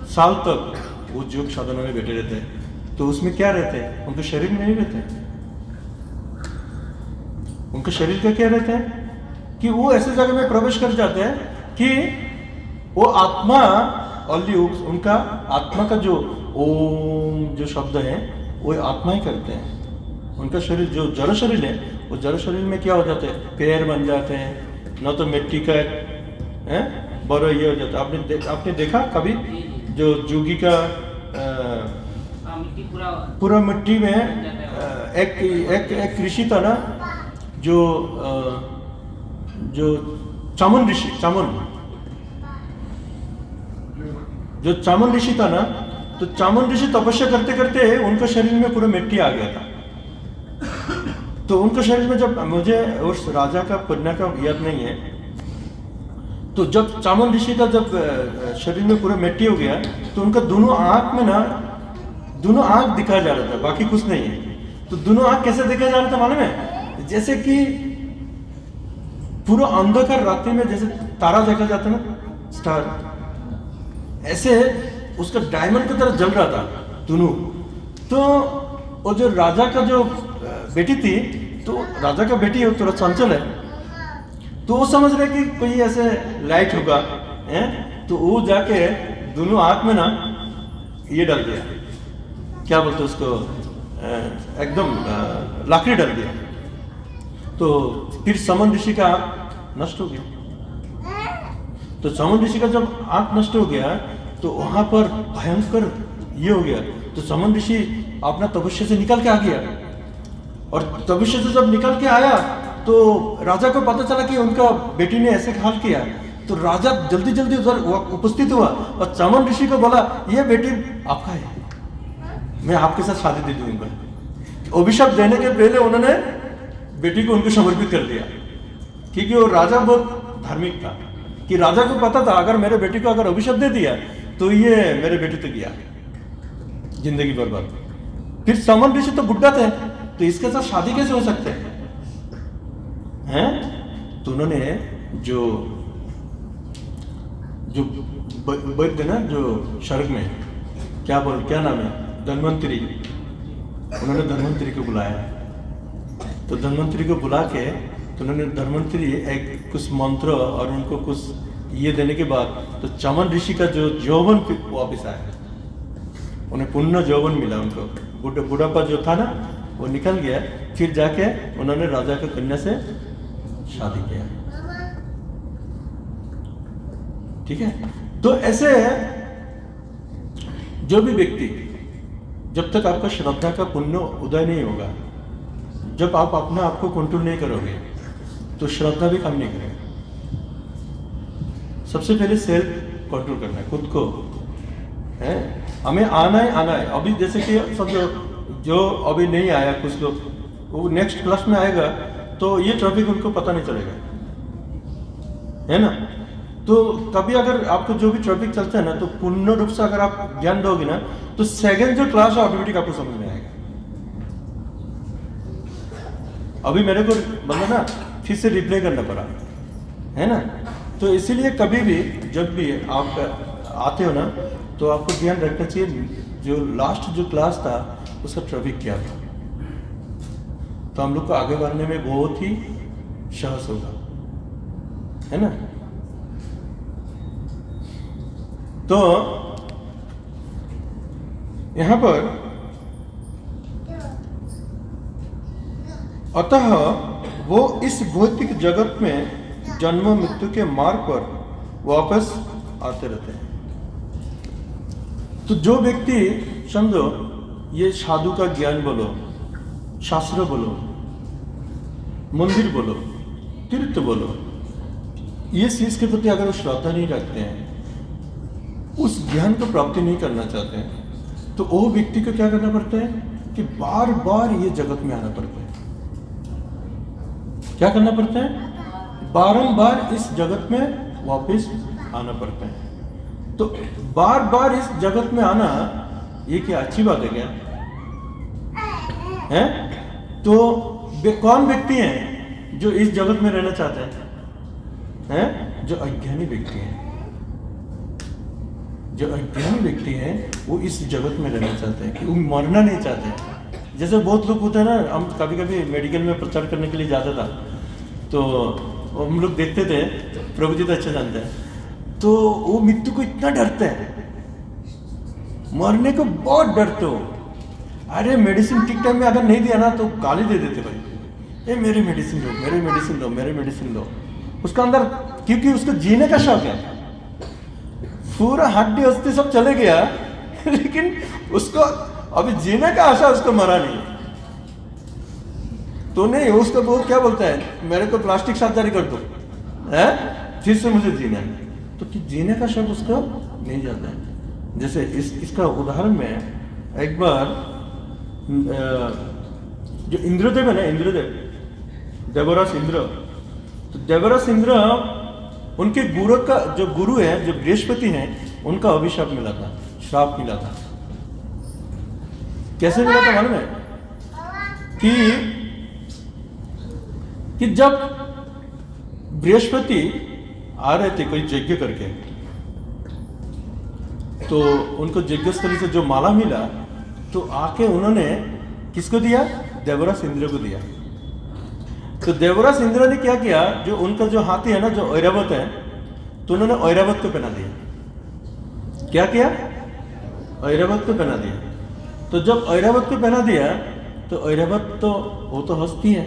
साल तक वो योग साधना में बैठे रहते हैं। तो उसमें क्या रहते हैं? उनके शरीर में नहीं रहते। उनके शरीर का क्या रहता है? कि वो ऐसे जगह में प्रवेश कर जाते हैं कि वो आत्मा, उनका आत्मा का जो ओम जो शब्द है वो आत्मा ही करते हैं। उनका शरीर जो जड़ शरीर है, वो जड़ शरीर में क्या हो जाता है, पैर बन जाते हैं, न तो मिट्टी का है बड़ा ये हो जाता है। आपने देखा कभी जो जोगी का मिट्टी पूरा मिट्टी में एक ऋषि था ना, जो चामुंड ऋषि, जो चामुंड ऋषि था ना, तो चामुंड ऋषि तपस्या करते करते उनके शरीर में पूरा मिट्टी आ गया था। तो उनके शरीर में जब, मुझे उस राजा का पुण्य का याद नहीं है, तो जब चामुंड ऋषि का जब शरीर में पूरा मिट्टी हो गया, तो उनका दोनों आंख में ना, दोनों आंख दिखा जा रहा था, बाकी कुछ नहीं है। तो दोनों आंख कैसे दिखा जा रहा था मालूम है, जैसे कि पूरा अंधकार रात्रि में जैसे तारा देखा जाता है ना, स्टार, ऐसे उसका डायमंड की तरह जल रहा था दोनों। तो वो जो राजा का जो बेटी थी, तो राजा का बेटी है थोड़ा चंचल है, तो वो समझ रहे कि कोई ऐसे लाइट होगा है, तो वो जाके दोनों आंख में ना ये डाल दिया, क्या बोलते उसको, एकदम लाकड़ी डाल दिया। तो फिर चामुंड ऋषि का आंख नष्ट हो गया। तो चामुंड ऋषि का जब आंख नष्ट हो गया, तो वहां पर भयंकर ये हो गया। तो चामुंड ऋषि अपना तपस्या से निकल के आ गया, और तपस्या से जब निकल के आया, तो राजा को पता चला कि उनका बेटी ने ऐसे हाल किया। तो राजा जल्दी जल्दी उधर उपस्थित हुआ और चामुंड ऋषि को बोला, ये बेटी आपका है, मैं आपके साथ शादी दे दूंगा। अभिशाप देने के पहले उन्होंने बेटी को उनको समर्पित कर दिया, क्योंकि वो राजा बहुत धार्मिक था, कि राजा को पता था अगर मेरे बेटी को अगर अभिशाप दे दिया तो ये मेरे बेटे तो गया, जिंदगी बर्बाद। फिर चामुंड ऋषि तो बुढ़ा थे, तो इसके साथ शादी कैसे हो सकते हैं? तो उन्होंने जो वैद्य ना, जो स्वर्ग में क्या नाम है, धन्वंतरी, उन्होंने धन्वंतरी को बुलाया। तो धन्वंतरी को बुला के, तो उन्होंने धन्वंतरी एक कुछ मंत्र और उनको कुछ ये देने के बाद, तो चामुंड ऋषि का जो यौवन वापिस आया, उन्हें पुण्य यौवन मिला उनको, बुढ़ापा जो था ना वो निकल गया। फिर जाके उन्होंने राजा की कन्या से शादी किया। ठीक है, तो ऐसे जो भी व्यक्ति, जब तक आपका श्रद्धा का पुण्य उदय नहीं होगा, जब आप अपने आप को कंट्रोल नहीं करोगे, तो श्रद्धा भी काम नहीं करेगा। सबसे पहले सेल्फ कंट्रोल करना है, खुद को है, हमें आना है। अभी जैसे कि सब जो अभी नहीं आया, कुछ लोग वो नेक्स्ट क्लास में आएगा, तो ये टॉपिक उनको पता नहीं चलेगा, है ना। तो कभी अगर आपको जो भी टॉपिक चलता है ना, तो पूर्ण रूप से अगर आप ज्ञान दोगे ना, तो सेकंड जो क्लास है ऑटोमेटिक आपको समझ में आएगा। अभी मेरे को मतलब ना फिर से रिप्ले करना पड़ा, है ना। तो इसीलिए कभी भी जब भी आप आते हो ना, तो आपको ध्यान रखना चाहिए जो लास्ट जो क्लास था उसका टॉपिक क्या था, तो हम लोग को आगे बढ़ने में बहुत ही सहज होगा, है ना। तो यहां पर अतः वो इस भौतिक जगत में जन्म मृत्यु के मार्ग पर वापस आते रहते हैं। तो जो व्यक्ति समझो ये साधु का ज्ञान बोलो, शास्त्र बोलो, मंदिर बोलो, तीर्थ बोलो, ये चीज के प्रति अगर वो श्रद्धा नहीं रखते हैं, उस ज्ञान को प्राप्ति नहीं करना चाहते हैं, तो वो व्यक्ति को क्या करना पड़ता है कि बार बार ये जगत में आना पड़ता है। क्या करना पड़ता है? बारंबार इस जगत में वापस आना पड़ता है। तो बार बार इस जगत में आना ये क्या अच्छी बात है क्या? है? तो कौन व्यक्ति हैं जो इस जगत में रहना चाहते हैं? हैं? जो अज्ञानी व्यक्ति हैं। जो अज्ञानी व्यक्ति हैं वो इस जगत में रहना चाहते हैं, कि वो मरना नहीं चाहते हैं। जैसे बहुत लोग होते हैं ना, हम कभी कभी मेडिकल में प्रचार करने के लिए जाता था, तो हम लोग देखते थे, प्रभु जी तो अच्छा जानते हैं, तो वो मृत्यु को इतना डरते हैं, मरने को बहुत डरते हो। अरे मेडिसिन ठीक टाइम में अगर नहीं दिया ना तो गाली दे देते भाई, ये मेरी मेडिसिन दो, मेरी मेडिसिन दो, मेरी मेडिसिन दो। उसका अंदर, क्योंकि उसको जीने का शौक है, पूरा हड्डी अस्थि सब चले गया लेकिन उसको अभी जीने का आशा, उसको मरा नहीं। तो नहीं, उसको वो क्या बोलता है, मेरे को प्लास्टिक सर्जरी कर दो है, फिर से मुझे जीना है। तो कि जीने का शौक उसको नहीं जाता है। जैसे इसका उदाहरण में एक बार जो इंद्रदेव है ना, इंद्रदेव, देवरास इंद्र, तो देवरास इंद्र उनके गुरु का, जो गुरु है, जो बृहस्पति हैं, उनका अभिशाप मिला था, श्राप मिला था। कैसे मिला था मालूम है? कि जब बृहस्पति आ रहे थे कोई यज्ञ करके, तो उनको यज्ञ स्थली से जो माला मिला, तो आके उन्होंने किसको दिया? देवरास इंद्र को दिया। तो देवरास इंद्र ने क्या किया, जो उनका जो हाथी है ना, जो ऐरावत है, तो उन्होंने ऐरावत को पहना दिया। क्या किया? ऐरावत को पहना दिया। तो जब ऐरावत को पहना दिया, तो ऐरावत तो वो तो हस्ती है,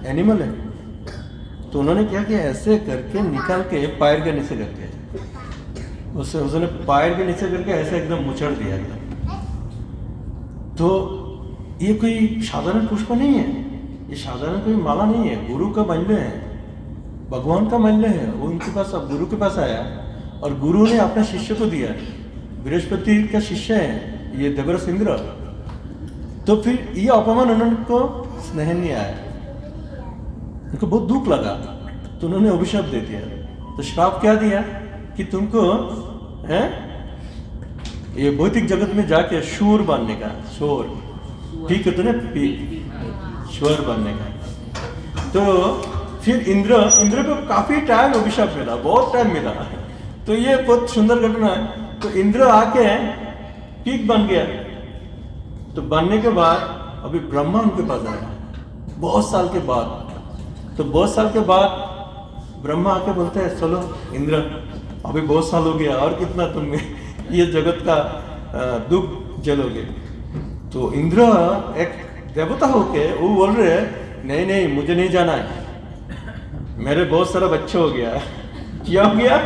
एनिमल है, तो उन्होंने क्या किया, ऐसे करके निकाल के पैर के नीचे करके, उसने पैर के नीचे करके ऐसे एकदम मुचड़ दिया एकदम। तो ये कोई साधारण पुष्प नहीं है, ये साधारण कोई माला नहीं है, गुरु का मूल्य है, भगवान का मूल्य है। वो उनके पास, अब गुरु के पास आया और गुरु ने अपने शिष्य को दिया। बृहस्पति का शिष्य है ये देवरास इंद्र। तो फिर ये अपमान उनको स्नेह नहीं आया, उनको बहुत दुख लगा, तो उन्होंने अभिशाप दे दिया। तो श्राप क्या दिया कि तुमको है ये भौतिक जगत में जाके शूर बनने का, शोर, ठीक है, तो ना श्वर बनने का। तो फिर इंद्र को काफी टाइम अभिशाप मिला, बहुत टाइम मिला। तो ये बहुत सुंदर घटना है। तो इंद्र आके पीक बन गया। तो बनने के बाद अभी ब्रह्मा उनके पास आया बहुत साल के बाद। तो बहुत साल के बाद ब्रह्मा आके बोलते हैं, चलो इंद्र, अभी बहुत साल हो गया, और कितना तुम ये जगत का दुख झेलोगे। तो इंद्र एक देवता होके वो बोल रहे हैं, नहीं नहीं, मुझे नहीं जाना है, मेरे बहुत सारा बच्चे हो गया। क्या हो गया?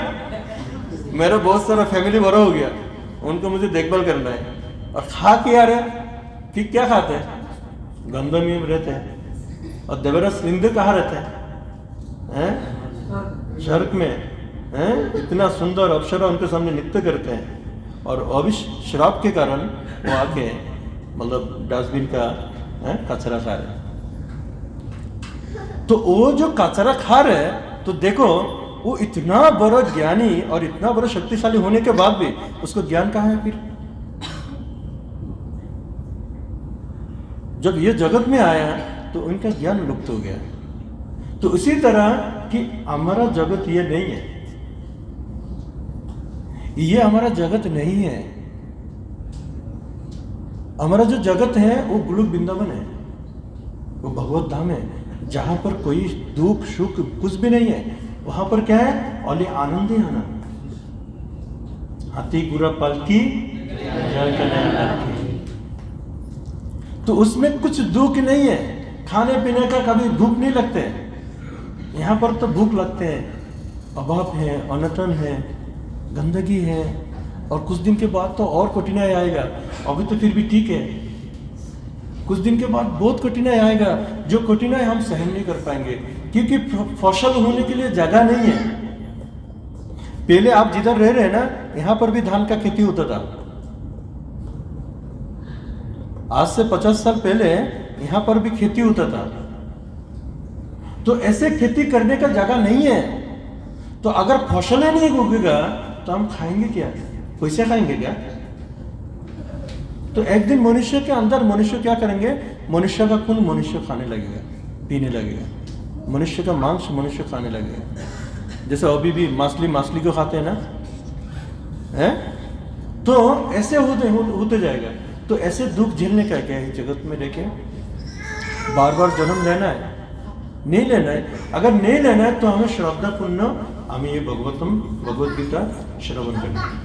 मेरा बहुत सारा फैमिली बड़ा हो गया, उनको मुझे देखभाल करना है। और खा क्या रहे, ठीक क्या खाते हैं? गंधम में रहते हैं। और देवरास इंद्र कहाँ रहते हैं? स्वर्ग में हैं? इतना सुंदर अप्सरा उनके सामने नृत्य करते हैं। और अभिश्राप के कारण वो आके मतलब डस्टबिन का कचरा खा रहे। तो वो जो कचरा खा रहे, तो देखो वो इतना बड़ा ज्ञानी और इतना बड़ा शक्तिशाली होने के बाद भी उसको ज्ञान कहाँ है? फिर जब ये जगत में आया तो उनका ज्ञान लुप्त हो गया। तो उसी तरह कि हमारा जगत ये नहीं है, ये हमारा जगत नहीं है। हमारा जो जगत है वो गोलोक वृंदावन है, वो भगवत धाम है, जहां पर कोई दुख सुख कुछ भी नहीं है। वहां पर क्या है? ओनली आनंद ही आनंद। हाथी गुरा पालकी जय कन्हैया। तो उसमें कुछ दुख नहीं है, खाने पीने का कभी भूख नहीं लगते। यहाँ पर तो भूख लगते हैं, अभाव है, अनटन है, गंदगी है, और कुछ दिन के बाद तो और कठिनाई आएगा। अभी तो फिर भी ठीक है, कुछ दिन के बाद बहुत कठिनाई आएगा, जो कठिनाई हम सहन नहीं कर पाएंगे, क्योंकि फसल होने के लिए जगह नहीं है। पहले आप जिधर रह रहे हैं ना, यहाँ पर भी धान का खेती होता था। आज से 50 साल पहले यहाँ पर भी खेती होता था। तो ऐसे खेती करने का जगह नहीं है। तो अगर फसलें नहीं उगेगा तो हम खाएंगे क्या? पैसे खाएंगे क्या? तो एक दिन मनुष्य के अंदर मनुष्य क्या करेंगे? मनुष्य का खून मनुष्य खाने लगेगा, पीने लगेगा, मनुष्य का मांस मनुष्य खाने लगेगा। जैसे अभी भी मछली को खाते हैं ना, है? तो ऐसे होते जाएगा। तो ऐसे दुख झेलने का क्या है? जगत में रह के बार बार जन्म लेना है? नहीं लेना है। अगर नहीं लेना है तो हमें श्रद्धा पूर्ण हमें ये भगवत गीता श्रवण करना है।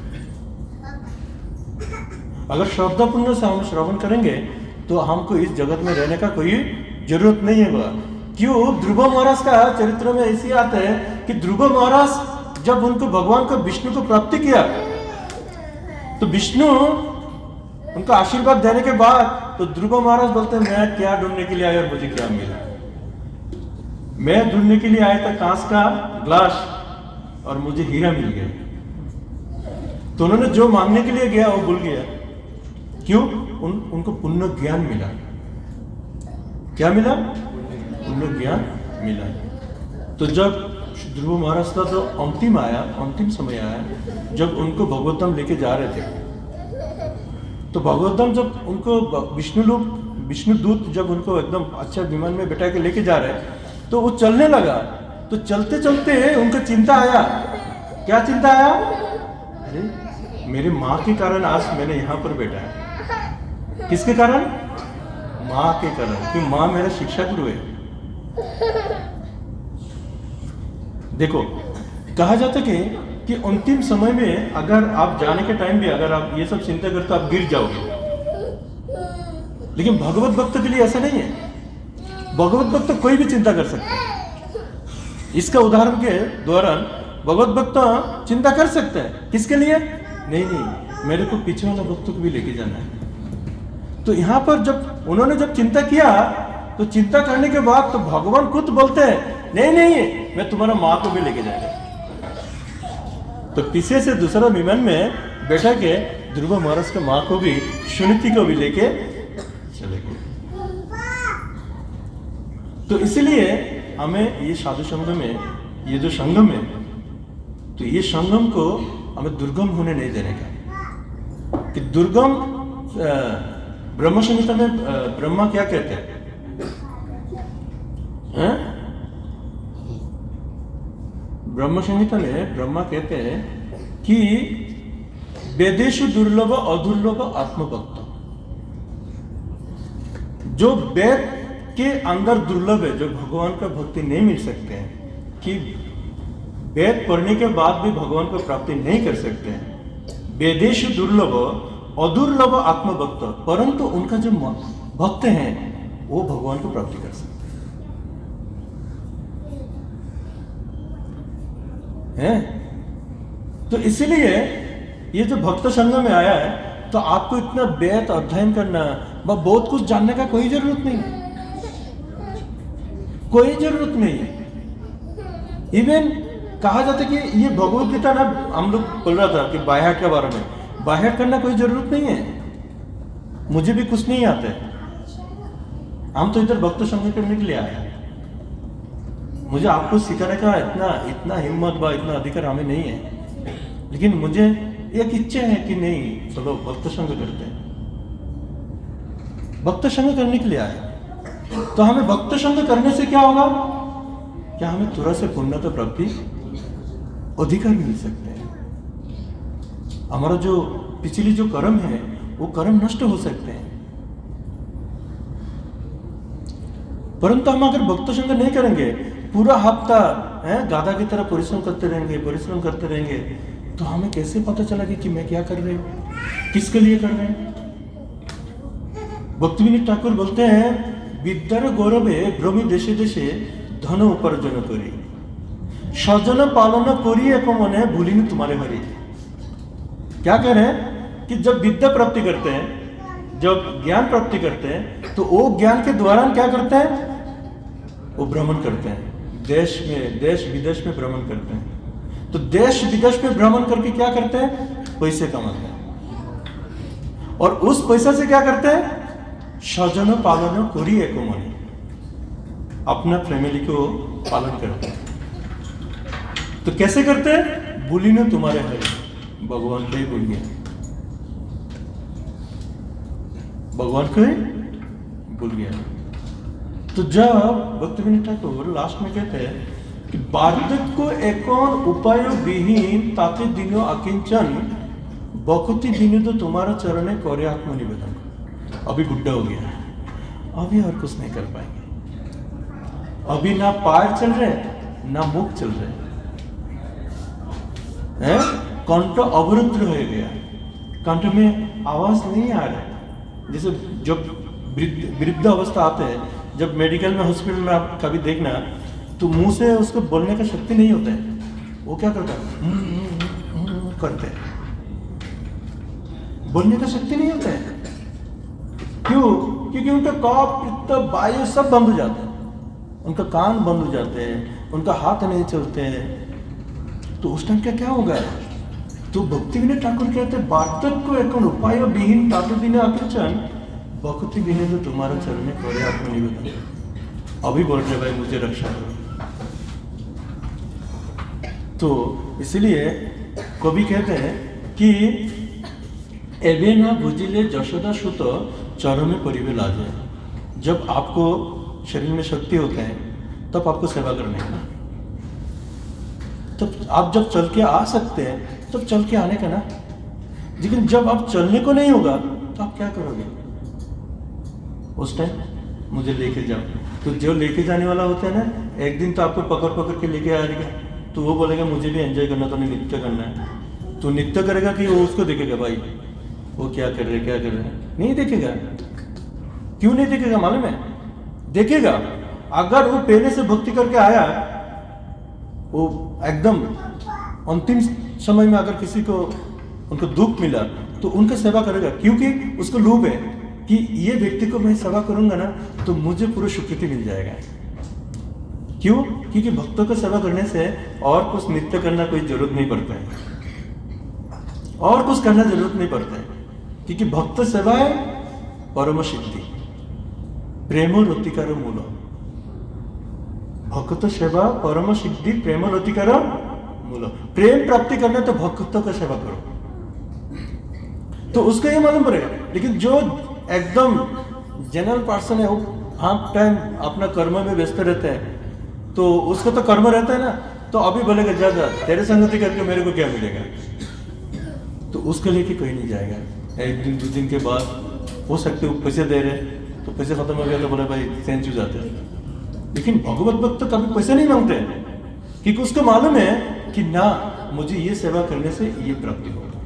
अगर श्रद्धा पूर्ण से हम श्रवण करेंगे तो हमको इस जगत में रहने का कोई जरूरत नहीं है। क्यों? ध्रुव महाराज का चरित्र में ऐसी आता है कि ध्रुव महाराज जब उनको भगवान को विष्णु को प्राप्ति किया तो विष्णु उनका आशीर्वाद देने के बाद तो ध्रुव महाराज बोलते हैं मैं क्या ढूंढने के लिए आया और मुझे क्या मिला? मैं ढूंढने के लिए आया था कांच का ग्लास और मुझे हीरा मिल गया। तो उन्होंने जो मांगने के लिए गया वो भूल गया। क्यों? उनको पुण्य ज्ञान मिला। क्या मिला? पुण्य ज्ञान मिला। तो जब ध्रुव महाराज का तो अंतिम समय आया जब उनको भगवतम लेके जा रहे थे, तो भगवतम जब उनको विष्णु दूत जब उनको एकदम अच्छा विमान में बैठा के लेके जा रहे तो वो चलने लगा। तो चलते चलते उनको चिंता आया। क्या चिंता आया? अरे मेरी माँ के कारण आज मैंने यहाँ पर बैठा है। किसके कारण? माँ के कारण, क्योंकि माँ मेरा शिक्षा गुरु है। देखो कहा जाता है कि अंतिम समय में अगर आप जाने के टाइम भी अगर आप ये सब चिंता करते तो आप गिर जाओगे। लेकिन भगवत भक्त के लिए ऐसा नहीं है। भगवत भक्त कोई भी चिंता कर सकते हैं। इसका उदाहरण के दौरान भगवत भक्त चिंता कर सकते हैं। किसके लिए? नहीं, मेरे को पीछे वाला भक्त को भी लेके जाना है। तो यहां पर जब उन्होंने चिंता किया तो चिंता करने के बाद तो भगवान खुद बोलते हैं नहीं मैं तुम्हारा माँ को भी लेके जाऊंगा। तो पीछे से दूसरा विमान में बैठा के ध्रुव महाराज का माँ को भी सुनीति को भी लेके चले गए। तो इसलिए हमें ये साधु संघ में ये जो संगम है तो ये संगम को हमें दुर्गम होने नहीं देने का। कि दुर्गम ब्रह्म संहिता में ब्रह्मा क्या कहते हैं? ब्रह्म संहिता में ब्रह्मा कहते हैं कि वेदेषु दुर्लभ अदुर्लभ आत्मभक्त। जो वेद के अंदर दुर्लभ है, जो भगवान का भक्ति नहीं मिल सकते हैं, कि वेद पढ़ने के बाद भी भगवान को प्राप्ति नहीं कर सकते हैं। वेदेषु दुर्लभ अदुर्लभ आत्मभक्त, परंतु उनका जो भक्त हैं वो भगवान को प्राप्ति कर सकते हैं। तो इसलिए ये जो भक्त संघ में आया है तो आपको इतना वेद अध्ययन करना व बहुत कुछ जानने का कोई जरूरत नहीं है। कोई जरूरत नहीं है। इवन कहा जाता है कि ये भगवत गीता ना हम लोग बोल रहा था कि बाह्य के बारे में, बाह्य करना कोई जरूरत नहीं है। मुझे भी कुछ नहीं आता है। हम तो इधर भक्त संघ करने के लिए आए हैं। मुझे आपको सिखाने का इतना हिम्मत व इतना अधिकार हमें नहीं है। लेकिन मुझे एक इच्छा है कि नहीं चलो भक्त संघ करते हैं। भक्त संघ करने के लिए आए तो हमें भक्त संघ करने से क्या होगा? क्या हमें थोड़ा से पुण्य तो प्राप्ति अधिकार मिल सकते हैं। हमारा जो पिछली जो कर्म है वो कर्म नष्ट हो सकते हैं। परंतु हम अगर भक्त संघ नहीं करेंगे, पूरा हफ्ता गाधा की तरह परिश्रम करते रहेंगे तो हमें कैसे पता चलेगा कि मैं क्या कर रहे हूं, किसके लिए कर रहे हैं? भक्तिविनोद ठाकुर बोलते हैं विद्यार गौरवे भ्रमी देशे देशे धन उपार्जन करी स्वजन पालन करी एक मने भूलिनी तुम्हारे हरि। क्या कह रहे हैं कि जब विद्या प्राप्ति करते हैं, जब ज्ञान प्राप्ति करते हैं तो वो ज्ञान के द्वारा क्या करते हैं? वो भ्रमण करते हैं, देश विदेश में भ्रमण करते हैं। तो देश विदेश में भ्रमण करके क्या करते हैं? पैसे कमाते हैं। और उस पैसा से क्या करते हैं? स्वजन पालन करी एक मने, अपना फैमिली को पालन करते हैं। तो कैसे करते हैं? भूलिनो तुम्हारे हरि, भगवान को ही भूल गया, भगवान को ही भूल गया। तो जब भक्तिविनोद ठाकुर लास्ट में कहते हैं कि बार्धक्य को एकोन उपाय विहीन ताते दिनो अकिंचन बखती दिनो तो तुम्हारा चरण करे आत्मनिवेदन। अभी बुढ़ा हो गया, अभी और कुछ नहीं कर पाएंगे। अभी ना पैर चल रहे ना मुख चल रहे हैं, कंठ अवरुद्ध हो गया, कंठ में आवाज नहीं आ रहा। जैसे जब वृद्ध अवस्था आते हैं, जब मेडिकल में हॉस्पिटल में आप कभी देखना, तो मुंह से उसको बोलने का शक्ति नहीं होता है। वो क्या करता है, करते हैं, बोलने का शक्ति नहीं होता है। क्यों? क्योंकि उनका कफ, पित्त, वायु सब बंद हो जाते हैं, उनका कान बंद हो जाते हैं, उनका हाथ नहीं चलते हैं। तो उस टाइम क्या होगा? तो भक्ति विनय ठाकुर कहते हैं, वार्धक्य एकन उपाय विहीन तातु दिने आकृचन भक्ति विनय तो तुम्हारा चरण में करे आत्मनिवेदन। अभी बोल रहे भाई मुझे रक्षा करो। तो इसलिए कवि कहते हैं कि एवे न बुझिले यशोदा सुत चरण में परिवे लाजे। जब आपको शरीर में शक्ति होते हैं तब आपको सेवा करने का, तब आप जब चल के आ सकते हैं तब चल के आने का ना। लेकिन जब आप चलने को नहीं होगा तो आप क्या करोगे? उस टाइम मुझे लेके जाओ। तो जो लेके जाने वाला होता है ना, एक दिन तो आपको पकड़ पकड़ के लेके आएगा, तो वो बोलेगा मुझे भी एंजॉय करना, तो नृत्य करना है। तो नृत्य करेगा कि वो उसको देखेगा, भाई वो क्या कर रहे क्या कर रहे हैं? नहीं देखेगा। क्यों नहीं देखेगा मालूम है? देखेगा अगर वो पहले से भक्ति करके आया, वो एकदम अंतिम समय में अगर किसी को उनको दुख मिला तो उनका सेवा करेगा, क्योंकि उसको लोभ है कि ये व्यक्ति को मैं सेवा करूंगा ना तो मुझे पूरी स्वीकृति मिल जाएगा। क्यों? क्योंकि भक्तों को सेवा करने से और कुछ नृत्य करना कोई जरूरत नहीं पड़ता है, और कुछ करना जरूरत नहीं पड़ता है, क्योंकि भक्त सेवा है परम सिद्धि, प्रेम रतिकार मूल। भक्त सेवा परम सिद्धि, प्रेम रतिकार मूल। प्रेम प्राप्ति करना तो भक्तों का सेवा करो, तो उसको ये मालूम पड़ेगा। लेकिन जो एकदम जनरल पर्सन है, वो हाफ टाइम अपना कर्म में व्यस्त रहते हैं, तो उसको तो कर्म रहता है ना, तो अभी बोलेगा जा जा तेरे संगति करके मेरे को क्या मिलेगा, तो उसके लेके कोई नहीं जाएगा। एक दिन 2 दिन के बाद हो सकते वो पैसे दे रहे, तो पैसे खत्म हो गया तो बोले भाई चेंज हो जाते हैं। लेकिन भगवत भक्त तो कभी पैसे नहीं मांगते, क्योंकि उसको मालूम है कि ना मुझे ये सेवा करने से ये प्राप्ति होगा।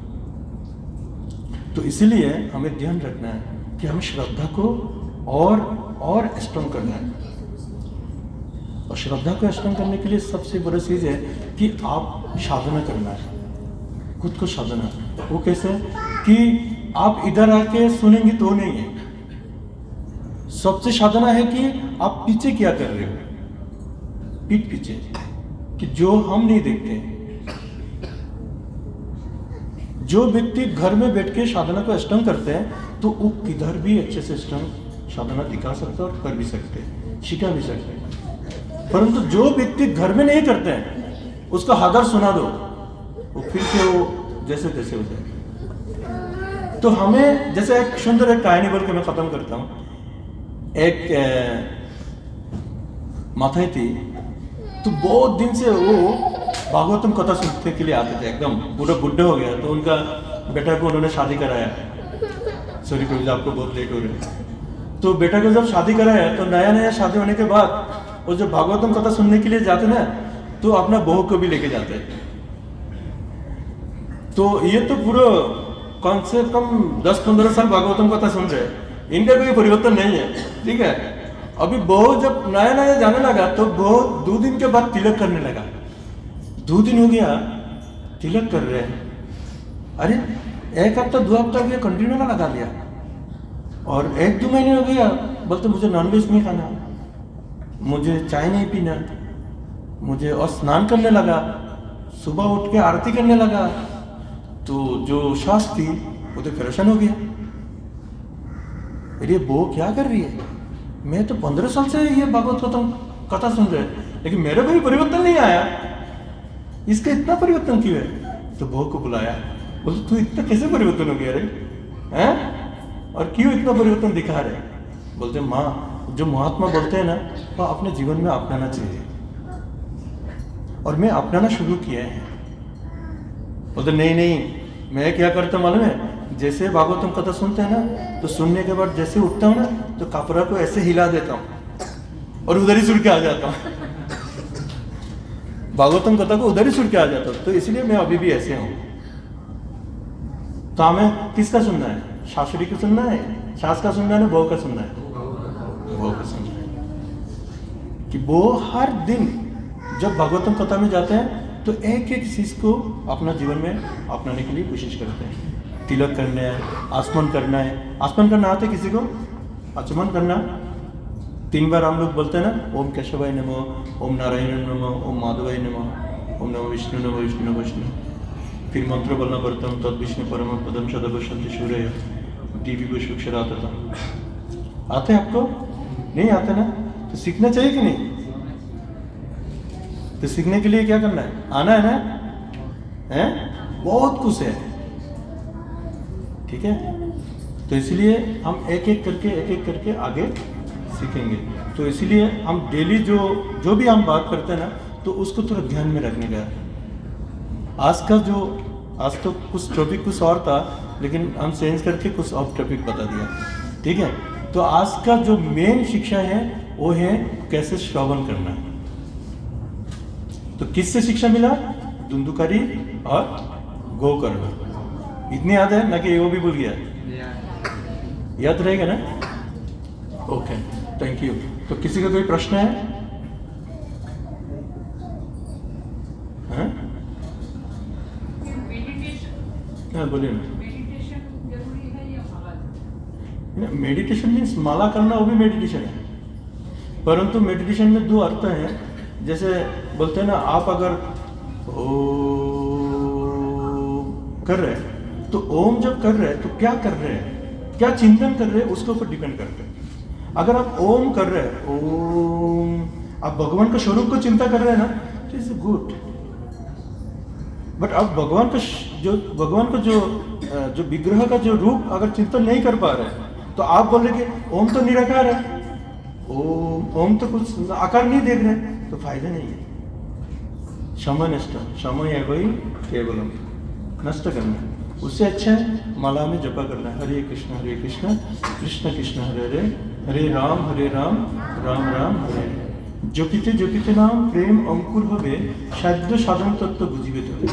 तो इसीलिए हमें ध्यान रखना है कि हमें श्रद्धा को और स्ट्रॉन्ग करना है। और श्रद्धा को स्ट्रॉन्ग करने के लिए सबसे बड़ी चीज है कि आप साधना करना है, खुद को साधना। वो कैसे? कि आप इधर आके सुनेंगे तो नहीं है। सबसे साधना है कि आप पीछे क्या कर रहे हो, पीठ पीछे, कि जो हम नहीं देखते। जो व्यक्ति घर में बैठ के साधना को स्ट्रॉन्ग करते हैं तो वो किधर भी अच्छे से स्ट्रॉन्ग साधना दिखा सकते और कर भी सकते, सिखा भी सकते। परंतु जो व्यक्ति घर में नहीं करते हैं उसको हादर सुना दो, वो फिर से वो जैसे तैसे हो जाए। तो हमें जैसे एक सुंदर एक कहानी बोल के मैं खत्म करता हूँ। एक माताएं थी, तो बहुत दिन से वो भागवतम कथा सुनने के लिए आते थे, एकदम पूरा बुढ़े हो गया। तो उनका बेटा को उन्होंने शादी कराया। सॉरी प्रभु, आपको बहुत लेट हो रहे हैं। तो बेटा को जब शादी कराया तो नया नया शादी होने के बाद वो जब भागवतम कथा सुनने के लिए जाते ना, तो अपना बहू को भी लेके जाते। तो ये तो पूरा कम से कम 10-15 साल भागवतम कथा सुन रहे हैं, इनका कोई परिवर्तन नहीं है, ठीक है। अभी बहू जब नया नया जाने लगा तो बहू 2 दिन के बाद तिलक करने लगा। 2 दिन हो गया तिलक कर रहे हैं, अरे 1 हफ्ता 2 हफ्ता हो गया कंटिन्यू ना लगा लिया। और 1-2 महीने हो गया बोलते मुझे नॉनवेज नहीं खाना, मुझे चाय नहीं पीना, मुझे और स्नान करने लगा, सुबह उठ के आरती करने लगा। तो जो सास थी वो तो परेशान हो गया, अरे वो क्या कर रही है, मैं तो 15 साल से ये भागवत कथा सुन रहे, लेकिन मेरे को भी परिवर्तन नहीं आया, इसका इतना परिवर्तन क्यों है? तो बहू को बुलाया, बोलते तू इतना कैसे परिवर्तन हो गया रे, हैं? और क्यों इतना परिवर्तन दिखा रहे? बोलते माँ, जो महात्मा बोलते हैं ना वो अपने जीवन में अपनाना चाहिए, और मैं अपनाना शुरू किया है। बोलते नहीं, मैं क्या करता मालूम है, जैसे भागवतम कथा सुनते हैं ना, तो सुनने के बाद जैसे उठता हूँ ना तो कपड़ा को ऐसे हिला देता हूँ और उधर ही सुन के आ जाता हूँ। भागवतम कथा को उधर ही सुन के आ जाता हूँ। तो इसलिए मैं अभी भी ऐसे हूँ। तो हमें किसका सुनना है? शास्त्री को सुनना है सास का सुनना है ना बहू का सुनना है? बहू का सुनना है। कि वो हर दिन जब भागवतम कथा में जाते हैं तो एक एक चीज को अपना जीवन में अपनाने के लिए कोशिश करते हैं। तिलक करना है, आसमन करना है। आसमन करना आते किसी को? आचमन करना 3 बार हम लोग बोलते हैं ना, ओम केशवाय नमो, ओम नारायण नमो, ओम माधवाय नमो, ओम नमो विष्णु नमो विष्णु नमो विष्णु। फिर मंत्र बोलना पड़ता है, तद विष्णु परम पदम सदपशंति सूर्य दिव्य आते हैं आपको? नहीं आते ना? तो सीखना चाहिए कि नहीं? तो सीखने के लिए क्या करना है? आना है ना? हैं? बहुत कुछ है, ठीक है? तो इसलिए हम एक एक करके आगे सीखेंगे। तो इसलिए हम डेली जो भी हम बात करते हैं ना, तो उसको थोड़ा ध्यान में रखने का। आज तो कुछ टॉपिक कुछ और था, लेकिन हम चेंज करके कुछ और टॉपिक बता दिया, ठीक है? तो आज का जो मेन शिक्षा है वो है कैसे श्रवण करना। तो किससे शिक्षा मिला? धुंधुकारी और गोकर्ण। इतने याद है ना कि वो भी भूल गया? याद रहेगा ना? Okay, thank you. तो किसी का कोई प्रश्न है? हाँ? हाँ, बोलिए ना। मेडिटेशन मीन्स माला करना, वो भी मेडिटेशन है। परंतु मेडिटेशन में 2 अर्थ हैं। जैसे बोलते हैं ना, आप अगर ओम कर रहे हैं तो ओम जब कर रहे हैं तो क्या कर रहे हैं, क्या चिंतन कर रहे हैं, उसके ऊपर डिपेंड करते हैं। अगर आप ओम कर रहे हैं, ओम, आप भगवान के स्वरूप को चिंता कर रहे हैं ना, तो इट्स गुड। बट आप भगवान का जो विग्रह का जो रूप अगर चिंतन नहीं कर पा रहे हैं, तो आप बोल रहे कि ओम तो निराकार है, ओम तो कुछ आकार नहीं देख रहे, तो फायदा नहीं है। क्षमा नष्ट, क्षमा या वही केवलम, नष्ट करना। उससे अच्छा है माला में जपा करना है, हरे कृष्ण कृष्ण कृष्ण हरे हरे, हरे राम राम राम हरे हरे। जपिते नाम प्रेम अंकुर होवे, साध्य साधन तत्व बुझिबे तबे।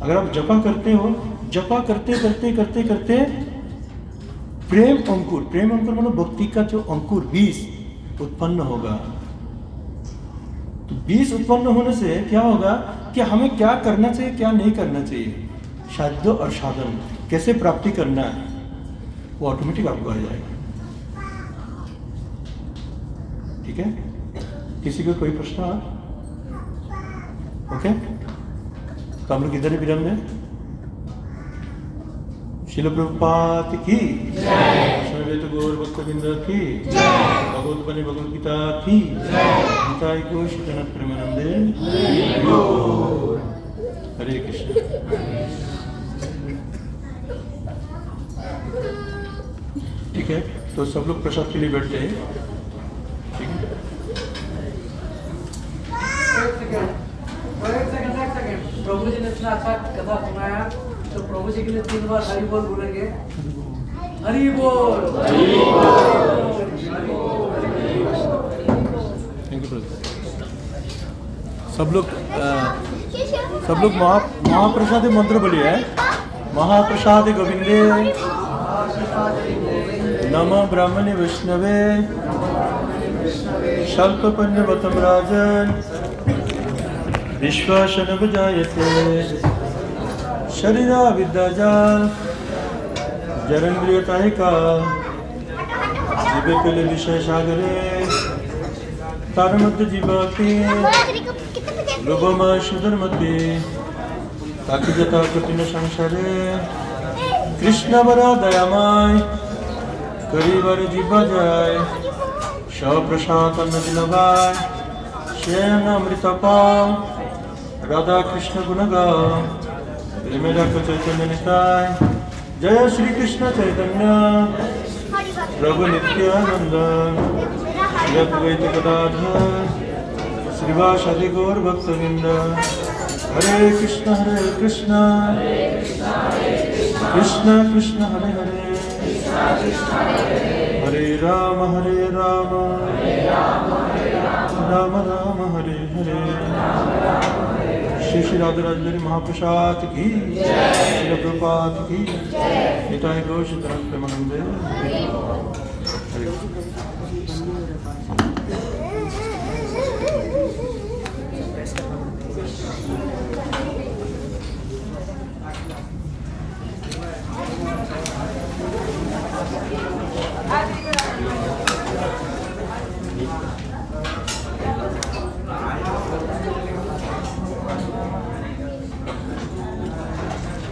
अगर आप जपा करते हो, जपा करते प्रेम अंकुर मतलब भक्ति का जो अंकुर बीज उत्पन्न होगा। तो बीज उत्पन्न होने से क्या होगा कि हमें क्या करना चाहिए, क्या नहीं करना चाहिए, साध्य और साधन कैसे प्राप्ति करना है, वो ऑटोमेटिक आपको आ जाएगा। ठीक है? किसी को कोई प्रश्न? ओके, तो हम लोग इधर ही विराम दें। शिल प्रभुपाद की जय, गौर भक्तवृंद की जय, भगवत गीता की जय, गीता को श्रीजन प्रेमानंदे। हरे कृष्ण। ठीक है, तो सब लोग प्रसाद के लिए बैठते हैं। ठीक है, एक सेकंड। प्रभु जी ने इतना अच्छा कथा सुनाया, तो प्रभु जी के लिए 3 बार हरि बोल बोलेंगे। हरि बोल, हरि बोल। Thank you. सब लोग महाप्रसाद मंत्र बोलिए। महाप्रसाद गोविंदे, नमः ब्राह्मणे वैष्णवे, स्वल्पपुण्यवतं राजन्, विश्वासन बुझायते, शरीरा विद्याजाल, जरन्द्रियतायिका, जीवे केले विषय सागरे, तारमध्य जीवाकी, लोभमय सुधर्मती, ताकि जता कठिन संसारे, कृष्ण बरा दयामय, करीबर जीवा जाय, स्वप्रसाद अन्न दिलवाय, शेन अमृतपाल, राधा कृष्ण गुणगान, प्रेमेरा को चैतन्य निताय, जय श्री कृष्ण चैतन्य प्रभु नित्यानंद, श्री अद्वैत गदाधर श्रीवासादि गौर भक्तवृंद। हरे कृष्ण कृष्ण कृष्ण हरे हरे, हरे राम राम राम हरे हरे। श्री श्री राधा राजलरी महाप्रसाद की श्री प्रपात की निताय गौर सीताराम प्रेमानंदे हरे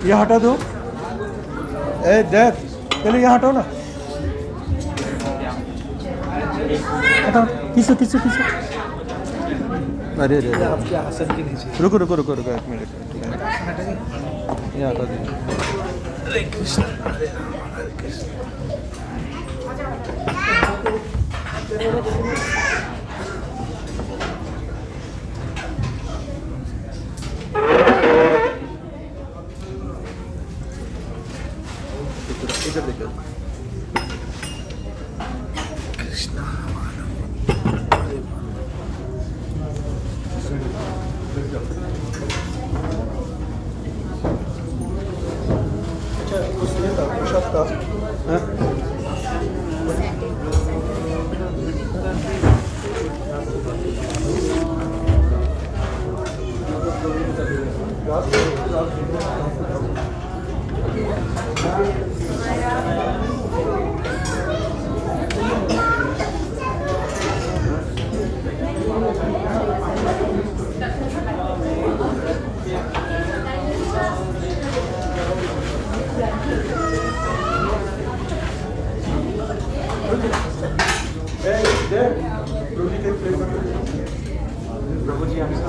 ये हटा दो ए देख पहले ये हटाओ ना हटाओ किसो किसो किसो अरे रे आपके आसन के नीचे रुको रुको रुको रुको एक मिनट ये हटा दो हरे कृष्ण हरे राम हरे कृष्ण इधर देखो अच्छा उसने था प्रसाद का प्रभु जी आपके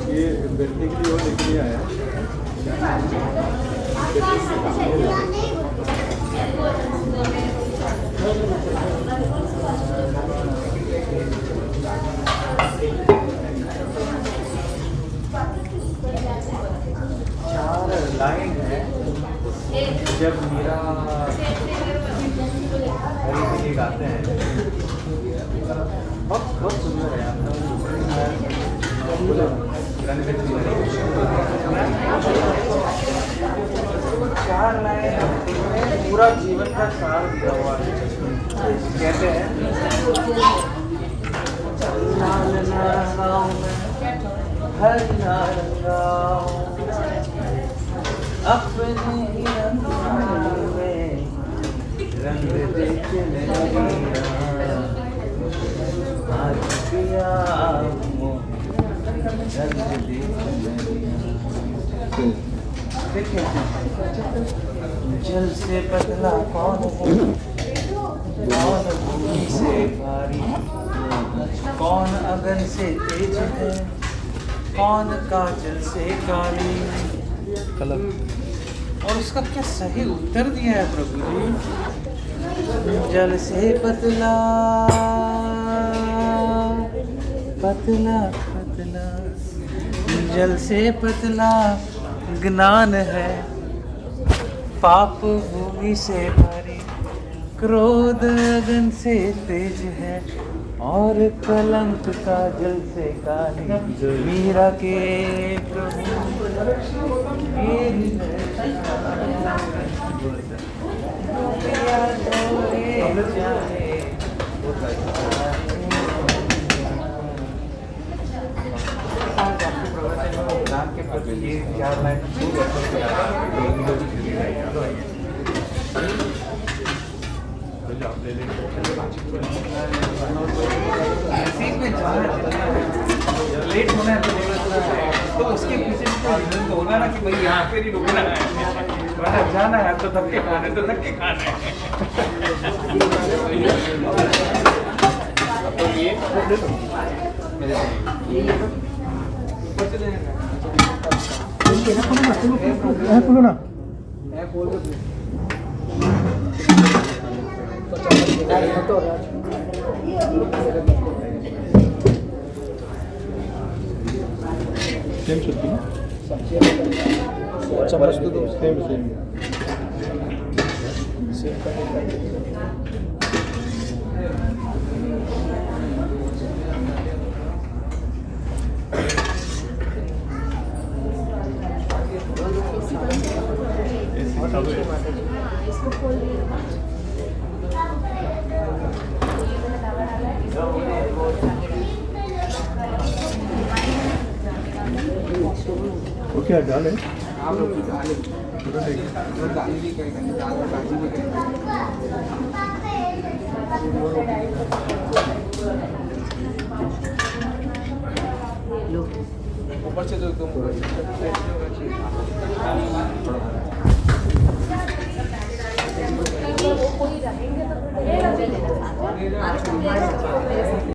ये बैठने के लिए वो लेके नहीं आया। चार लाइन है जब मीरा हरी मिली गाते हैं, बहुत बहुत सुंदर है। चार लाइन पूरा जीवन का सार दिया हुआ है। कहते हैं हर अपने ही रंग में रंग देख आज पिया रंग देखिए जल से बदला कौन है, कौन भूमि से भारी, कौन अगन से तेज है, कौन काजल से काली। कलर और उसका क्या सही उत्तर दिया है प्रभु जी। जल से पतला पतला पतला, जल से पतला ज्ञान है, पाप भूमि से भारी, क्रोध अगन से तेज है, और कलंक का जल से काली। मीरा के प्रभु राम के प्रति ये 4 लाइन लेट होना है तो उसके पीछे तो होगा ना कि भाई यहाँ पे नहीं रुकना है, वरना जाना है तो धक्के खाने तो धक्के खाने बोलो ना। सेम सब्जी ना, चम्मच तो दो। सेम सेम वो क्या दाल है? ऊपर से तो एकदम